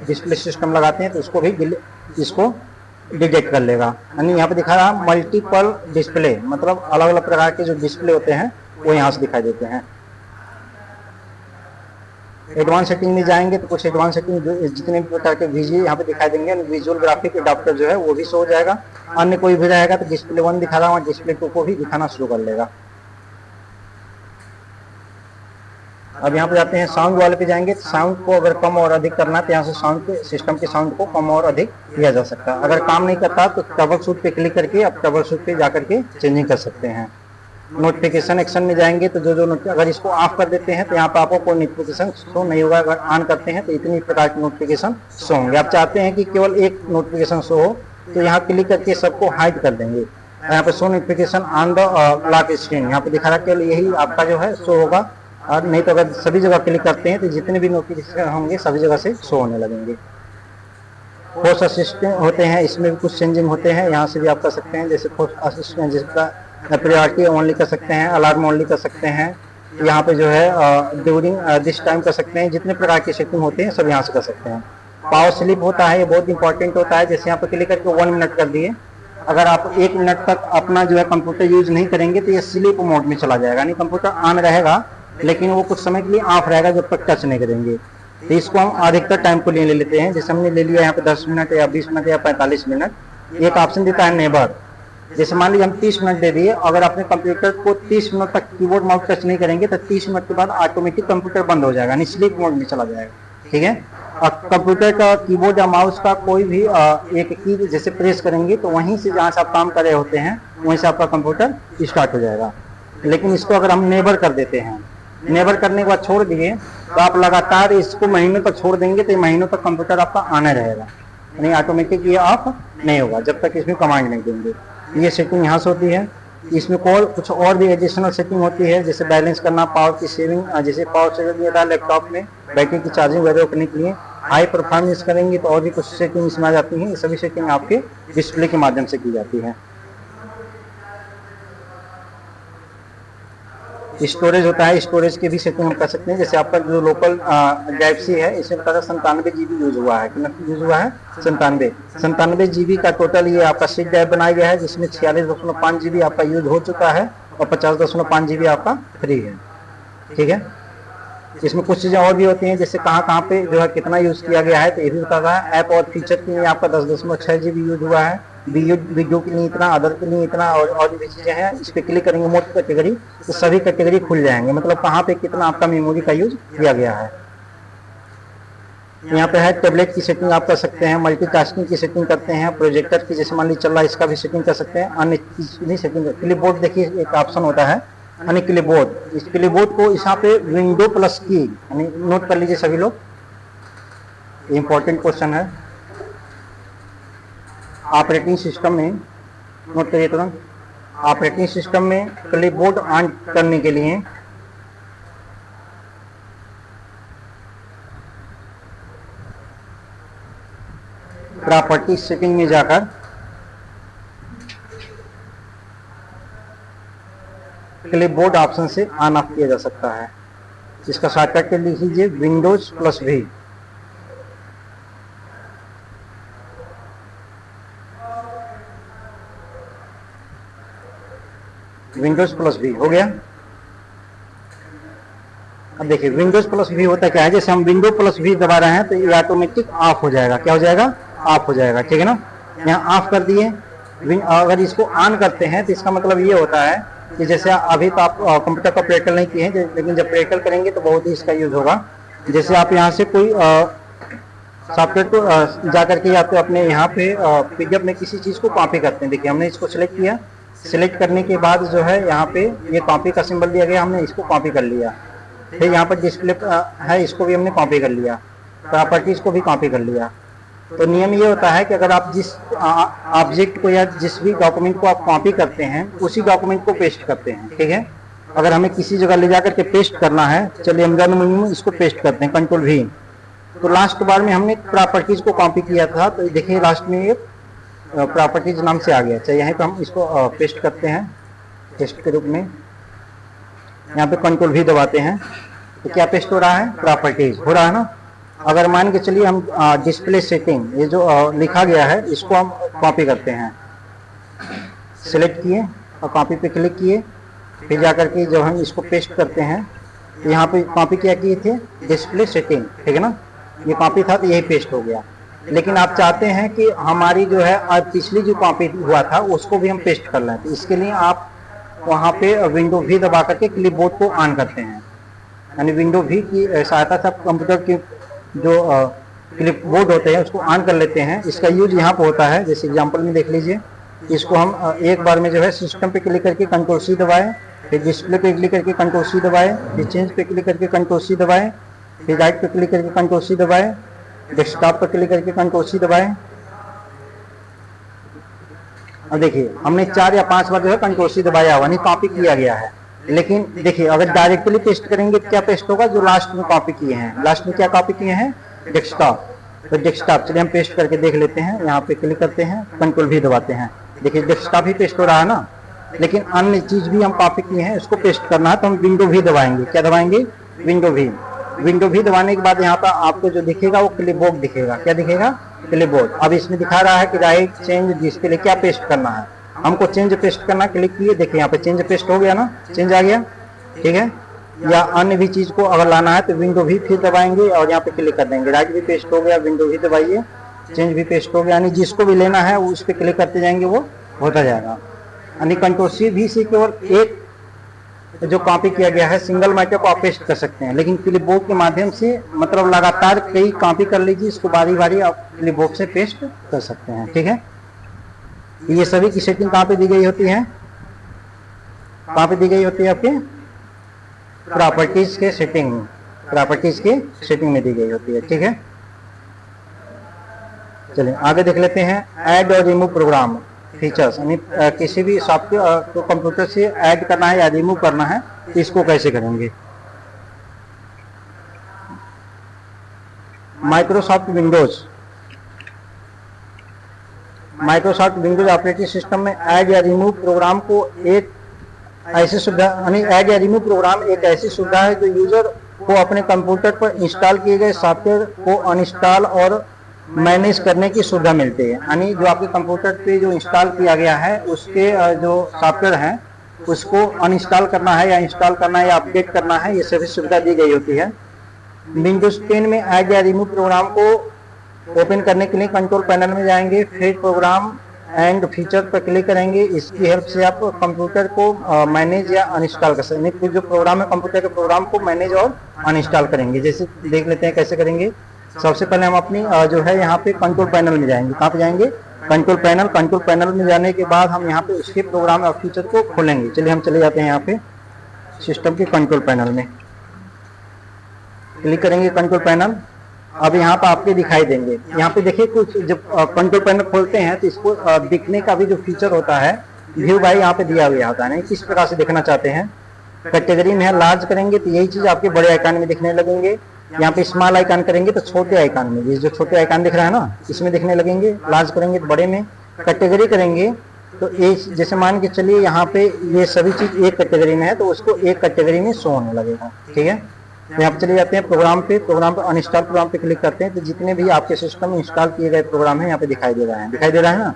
डिस्प्ले सिस्टम लगाते हैं तो उसको भी इसको डिटेक्ट कर लेगा। यानी यहाँ पे दिखा रहा है मल्टीपल डिस्प्ले, मतलब अलग अलग प्रकार के जो डिस्प्ले होते हैं वो यहाँ से दिखाई देते हैं। एडवांस सेटिंग में जाएंगे तो कुछ एडवांस सेटिंग जितने भी प्रकार के विजुअल यहाँ पे दिखाई देंगे, विजुअल ग्राफिक एडाप्टर जो है वो भी शो हो जाएगा। अन्य कोई भी रहेगा तो डिस्प्ले 1 दिखा रहा हूँ, डिस्प्ले 2 को भी दिखाना शुरू कर लेगा। अब यहाँ पे जाते हैं साउंड वाले पे जाएंगे, साउंड को अगर कम और अधिक करना है तो यहाँ से साउंड के सिस्टम के साउंड को कम और अधिक किया जा सकता है। अगर काम नहीं करता तो ट्रबल शूट पे क्लिक करके आप ट्रबल शूट पे जाकर के चेंजिंग कर सकते हैं। नोटिफिकेशन एक्शन में जाएंगे तो अगर इसको ऑफ कर देते हैं तो यहाँ पे आपको कोई नोटिफिकेशन शो नहीं होगा। अगर ऑन करते हैं तो इतनी प्रकार की नोटिफिकेशन शो होंगे। आप चाहते हैं कि केवल एक नोटिफिकेशन शो हो तो यहाँ क्लिक करके सबको हाइड कर देंगे। यहाँ पे show notification on the lock screen यहाँ पे दिखा रहा है, केवल यही आपका जो है शो होगा। और नहीं तो अगर सभी जगह क्लिक करते हैं तो जितने भी नोटिफिकेशन होंगे सभी जगह से शो होने लगेंगे। फोर्स असिस्टेंट होते हैं, इसमें भी कुछ चेंजिंग होते हैं, यहाँ से भी आप कर सकते हैं। जैसे फोर्स असिस्टेंट जिसका प्रायोरिटी ओनली कर सकते हैं, अलार्म ओनली कर सकते हैं, यहाँ पे जो है ड्यूरिंग दिस टाइम कर सकते हैं। जितने प्रकार की सेटिंग होते हैं सब यहाँ से कर सकते हैं। पावर स्लिप होता है, ये बहुत इंपॉर्टेंट होता है। जैसे यहाँ पे क्लिक करके 1 मिनट कर दिए, अगर आप 1 मिनट तक अपना जो है कंप्यूटर यूज नहीं करेंगे तो ये स्लीप मोड में चला जाएगा, यानी कंप्यूटर ऑन रहेगा लेकिन वो कुछ समय के लिए ऑफ रहेगा जब तक टच नहीं करेंगे। तो इसको हम अधिकतर टाइम को लिए ले लेते हैं। जैसे हमने ले लिया यहाँ पे 10 मिनट या 20 मिनट या 45 मिनट। एक ऑप्शन देता है नेबर, जैसे मान लीजिए हम 30 मिनट दे दिए, अगर अपने कंप्यूटर को 30 मिनट तक कीबोर्ड माउस टच नहीं करेंगे तो 30 मिनट के बाद ऑटोमेटिक कंप्यूटर बंद हो जाएगा, यानी स्लीप मोड में चला जाएगा। ठीक है, और कंप्यूटर का कीबोर्ड या माउस का कोई भी एक की जैसे प्रेस करेंगे तो वहीं से जहाँ से आप काम कर रहे होते हैं वहीं से आपका कंप्यूटर स्टार्ट हो जाएगा। लेकिन इसको अगर हम नेबर कर देते हैं, नेबर करने के बाद छोड़ दिए तो आप लगातार इसको महीनों तक छोड़ देंगे तो महीनों तक कंप्यूटर आपका आना रहेगा, यानी ऑटोमेटिक ये ऑफ नहीं होगा जब तक इसमें कमांड नहीं देंगे। ये सेटिंग यहाँ से होती है। इसमें कुछ और भी एडिशनल सेटिंग होती है, जैसे बैलेंस करना, पावर की सेविंग, जैसे पावर सेविंग दिया था लैपटॉप में बैटरी की चार्जिंग वगैरह करने के लिए। हाई परफॉर्मेंस करेंगे तो और भी कुछ सेटिंग इसमें आ जाती हैं। ये सभी सेटिंग आपके डिस्प्ले के माध्यम से की जाती है। स्टोरेज होता है, स्टोरेज की भी सेटिंग हम कर सकते हैं। जैसे आपका जो लोकल ड्राइव सी है इसमें बता 97 GB यूज हुआ है, कितना यूज हुआ है 97 GB का टोटल ये आपका सी ड्राइव बनाया गया है, जिसमें 46.5 GB आपका यूज हो चुका है और 50.5 GB आपका फ्री है। ठीक है, इसमें कुछ चीज़ें और भी होती हैं, जैसे कहाँ पे जो है कितना यूज किया गया है तो ये भी बताता है। ऐप और फीचर के लिए आपका 10.6 GB यूज हुआ है, वीडियो के लिए इतना, अदर के लिए इतना, और भी चीज़ें हैं। इस पर क्लिक करेंगे मोड कैटेगरी तो सभी कैटेगरी खुल जाएंगे, मतलब कहाँ पे कितना आपका मेमोरी का यूज किया गया है। यहाँ पे है टैबलेट की सेटिंग आप कर सकते हैं, मल्टीटास्किंग की सेटिंग करते हैं, प्रोजेक्टर की जैसे मान लीजिए चल रहा है इसका भी सेटिंग कर सकते हैं। अन्य सेटिंग, क्लिपबोर्ड देखिए एक ऑप्शन होता है यानी क्लिपबोर्ड। इस क्लिपबोर्ड को यहाँ पे विंडो प्लस की यानी नोट कर लीजिए सभी लोग, इंपॉर्टेंट क्वेश्चन है। ऑपरेटिंग सिस्टम में नोट करिए तुरंत, ऑपरेटिंग सिस्टम में क्लिपबोर्ड ऑन करने के लिए प्रॉपर्टी सेटिंग में जाकर क्लिपबोर्ड ऑप्शन से ऑन ऑफ किया जा सकता है। इसका शॉर्टकट लिख लीजिए Windows plus V. Windows plus V हो गया। अब देखिए विंडोज प्लस वी होता क्या है, जैसे हम विंडो प्लस वी दबा रहे हैं तो ये ऑटोमेटिक ऑफ हो जाएगा। क्या हो जाएगा? ऑफ हो जाएगा। ठीक है ना, यहाँ ऑफ कर दिए। अगर इसको ऑन करते हैं तो इसका मतलब ये होता है कि जैसे अभी तो आप कंप्यूटर का प्रैक्टिकल नहीं किए हैं, लेकिन जब प्रैक्टिकल करेंगे तो बहुत ही इसका यूज होगा। जैसे आप यहाँ से कोई सॉफ्टवेयर को जा करके या तो अपने यहाँ पे पीडीएफ में किसी चीज़ को कॉपी करते हैं। देखिए हमने इसको सिलेक्ट किया, सिलेक्ट करने के बाद जो है यहाँ पे ये कॉपी का सिंबल दिया गया, हमने इसको कॉपी कर लिया। फिर यहाँ पर डिस्प्ले है, इसको भी हमने कॉपी कर लिया, प्रॉपर्टीज को भी कॉपी कर लिया। तो नियम ये होता है कि अगर आप जिस ऑब्जेक्ट को या जिस भी डॉक्यूमेंट को आप कॉपी करते हैं उसी डॉक्यूमेंट को पेस्ट करते हैं। ठीक है, अगर हमें किसी जगह ले जाकर के पेस्ट करना है, चलिए हम मिनिमम इसको पेस्ट करते हैं, कंट्रोल V। तो लास्ट बार में हमने प्रॉपर्टीज को कॉपी किया था, तो देखिए लास्ट में ये प्रॉपर्टीज नाम से आ गया। चाहिए यहीं पर हम इसको पेस्ट करते हैं, पेस्ट के रूप में यहाँ पे कंट्रोल V दबाते हैं तो क्या पेस्ट हो रहा है? प्रॉपर्टीज हो रहा है ना। अगर मान के चलिए हम डिस्प्ले सेटिंग, ये जो लिखा गया है इसको हम कॉपी करते हैं, सिलेक्ट किए और कॉपी पे क्लिक किए, फिर जाकर के जब हम इसको पेस्ट करते हैं तो यहाँ पे कॉपी क्या किए थे? Display setting. ठीक है ना, ये कॉपी था तो यही पेस्ट हो गया। लेकिन आप चाहते हैं कि हमारी जो है आज पिछली जो कॉपी हुआ था उसको भी हम पेस्ट कर लें, तो इसके लिए आप वहाँ पे विंडो V दबा करके क्लिपबोर्ड को ऑन करते हैं। यानी विंडो भी की सहायता से आप कंप्यूटर की जो क्लिप बोर्ड होते हैं उसको ऑन कर लेते हैं। इसका यूज यहाँ पे होता है, जैसे एग्जांपल में देख लीजिए। इसको हम एक बार में जो है सिस्टम पे क्लिक करके कंट्रोल सी दबाएं, फिर डिस्प्ले पे क्लिक करके कंट्रोल सी दबाएं, फिर चेंज पे क्लिक करके कंट्रोल सी दबाएं, फिर राइट पे क्लिक करके कंट्रोल सी दबाएं, डेस्कटॉप पर क्लिक करके कंट्रोल सी दबाएं। अब देखिए हमने 4 या 5 बार जो है कंट्रोल सी दबाया हुआ, नहीं कॉपी किया गया है। लेकिन देखिए अगर डायरेक्टली पेस्ट करेंगे तो क्या पेस्ट होगा, जो लास्ट में कॉपी किए हैं। लास्ट में क्या कॉपी किए हैं, डेस्कटॉप। तो डेस्कटॉप चलिए हम पेस्ट करके देख लेते हैं। यहाँ पे क्लिक करते हैं, कंट्रोल भी दबाते हैं, देखिए डेस्कटॉप ही पेस्ट हो रहा है ना। लेकिन अन्य चीज भी हम कॉपी किए हैं, उसको पेस्ट करना है तो हम विंडो भी दबाएंगे। क्या दबाएंगे, विंडो भी। विंडो भी दबाने के बाद यहाँ पर आपको जो दिखेगा वो क्लिपबोर्ड दिखेगा। क्या दिखेगा, क्लिपबोर्ड। अब इसमें दिखा रहा है कि राइट चेंज जिसके लिए क्या पेस्ट करना है, हमको चेंज पेस्ट करना। क्लिक किए, देखिए यहाँ पे चेंज पेस्ट हो गया ना, चेंज आ गया, ठीक है। या अन्य भी चीज को अगर लाना है तो विंडो भी फिर दबाएंगे और यहाँ पे क्लिक कर देंगे। राइट भी पेस्ट हो गया, विंडो भी दबाइए, चेंज भी पेस्ट हो गया। यानी जिसको भी लेना है उस पर क्लिक करते जाएंगे, वो होता जाएगा। यानी कंट्रोल सी भी से केवल एक जो कॉपी किया गया है सिंगल मैटर को आप पेस्ट कर सकते हैं, लेकिन क्लिपबोर्ड के माध्यम से मतलब लगातार कई कॉपी कर लीजिए, इसको बारी बारी आप क्लिपबोर्ड से पेस्ट कर सकते हैं, ठीक है। ये सभी की सेटिंग कहाँ पे दी गई होती है, कहाँ पे दी गई होती है, आपके प्रॉपर्टीज के सेटिंग में, प्रॉपर्टीज के सेटिंग में दी गई होती है, ठीक है। चलिए आगे देख लेते हैं, ऐड और रिमूव प्रोग्राम फीचर्स। यानी किसी भी सॉफ्टवेयर को कंप्यूटर से ऐड करना है या रिमूव करना है तो इसको कैसे करेंगे। माइक्रोसॉफ्ट विंडोज ऑपरेटिंग सिस्टम में ऐड या रिमूव प्रोग्राम को एक ऐसी सुविधा, यानी ऐड या रिमूव प्रोग्राम एक ऐसी सुविधा है जो यूजर को अपने कंप्यूटर पर इंस्टॉल किए गए सॉफ्टवेयर को अनइंस्टॉल और मैनेज करने की सुविधा मिलती है। यानी जो आपके कंप्यूटर पे जो इंस्टॉल किया गया है उसके जो सॉफ्टवेयर हैं उसको अनइंस्टॉल करना है या इंस्टॉल करना है या अपडेट करना है, ये सभी सुविधा दी गई होती है। विंडोज 10 में ऐड या रिमूव प्रोग्राम को ओपन करने के लिए कंट्रोल पैनल में जाएंगे, फिर प्रोग्राम एंड फीचर पर क्लिक करेंगे। इसकी हेल्प से आप कंप्यूटर को मैनेज या अनइंस्टॉल कर सकते हैं। जो प्रोग्राम है कंप्यूटर के प्रोग्राम को मैनेज और अनइंस्टॉल करेंगे। जैसे देख लेते हैं कैसे करेंगे। सबसे पहले हम अपनी जो है यहाँ पे कंट्रोल पैनल में जाएंगे। कहाँ पे जाएंगे, कंट्रोल पैनल। कंट्रोल पैनल में जाने के बाद हम यहाँ पे उसके प्रोग्राम और फीचर को खोलेंगे। चलिए हम चले जाते हैं यहाँ पे सिस्टम के कंट्रोल पैनल में, क्लिक करेंगे कंट्रोल पैनल। अब यहाँ पर आपके दिखाई देंगे, यहाँ पे देखिए कुछ जब कंट्रोल पैनल खोलते हैं तो इसको दिखने का भी जो फीचर होता है व्यू बाय यहाँ पे दिया हुआ होता है। किस प्रकार से दिखना चाहते हैं, कैटेगरी में है लार्ज करेंगे तो यही चीज आपके बड़े आइकन में दिखने लगेंगे। यहाँ पे स्मॉल आइकन करेंगे तो छोटे आइकन में, ये जो छोटे आइकन दिख रहा है ना इसमें दिखने लगेंगे। लार्ज करेंगे तो बड़े में। कैटेगरी करेंगे तो एक जैसे मान के चलिए यहाँ पे ये सभी चीज एक कैटेगरी में है तो उसको एक कैटेगरी में शो होने लगेगा, ठीक है। तो यहाँ पे चले जाते हैं प्रोग्राम पे अनइंस्टॉल प्रोग्राम पे क्लिक करते हैं तो जितने भी आपके सिस्टम में इंस्टॉल किए गए प्रोग्राम है यहाँ पे दिखाई दे रहा है ना।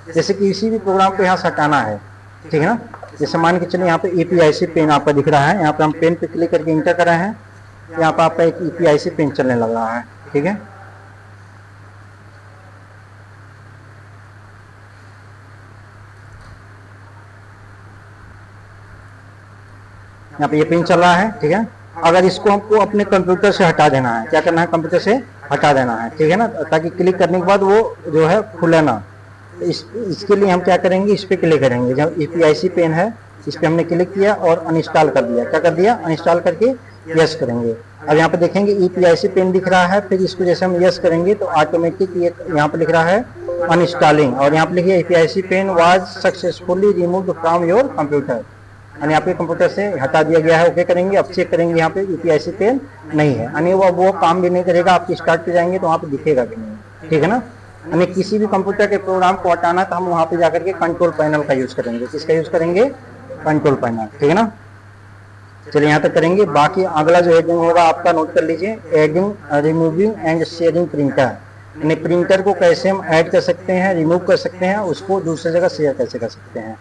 जैसे कि किसी भी प्रोग्राम को यहाँ से हटाना है, ठीक है ना। जैसे मान के चलिए यहाँ पे EPIC पेन आपका दिख रहा है, यहाँ पे हम पेन पे क्लिक करके इंटर कर रहे हैं, यहाँ पे आपका एक EPIC पेन चलने लग रहा है, ठीक है। यहाँ पे ये पेन चल रहा है, ठीक है। अगर इसको हमको अपने कंप्यूटर से हटा देना है, क्या करना है, कंप्यूटर से हटा देना है, ठीक है ना, ताकि क्लिक करने के बाद वो जो है खुले ना। इसके लिए हम क्या करेंगे, इस पर क्लिक करेंगे। जब EPIC पेन है इस पर हमने क्लिक किया और अनइंस्टॉल कर दिया। क्या कर दिया, अनइंस्टॉल करके यस करेंगे। अब यहाँ पे देखेंगे EPIC पेन दिख रहा है, फिर इसको जैसे हम यस करेंगे तो ऑटोमेटिक ये यहाँ पे लिख रहा है अनइंस्टॉलिंग, और यहाँ पे लिखिए EPIC pen was successfully removed from your computer, यानी आपके कंप्यूटर से हटा दिया गया है। ओके करेंगे। अब चेक करेंगे यहाँ पे EPIC पेन नहीं है, यानी वो काम भी नहीं करेगा। आप स्टार्ट पे जाएंगे तो वहाँ पे दिखेगा भी नहीं, ठीक है ना। यानी किसी भी कंप्यूटर के प्रोग्राम को हटाना तो हम वहाँ पे जाकर के कंट्रोल पैनल का यूज करेंगे। किसका यूज करेंगे, कंट्रोल पैनल, ठीक है ना। चलिए यहाँ तक करेंगे। बाकी अगला जो हेडिंग होगा आपका नोट कर लीजिए, adding removing and sharing printer, यानी प्रिंटर को कैसे हम ऐड कर सकते हैं, रिमूव कर सकते हैं, उसको दूसरी जगह शेयर कैसे कर सकते हैं।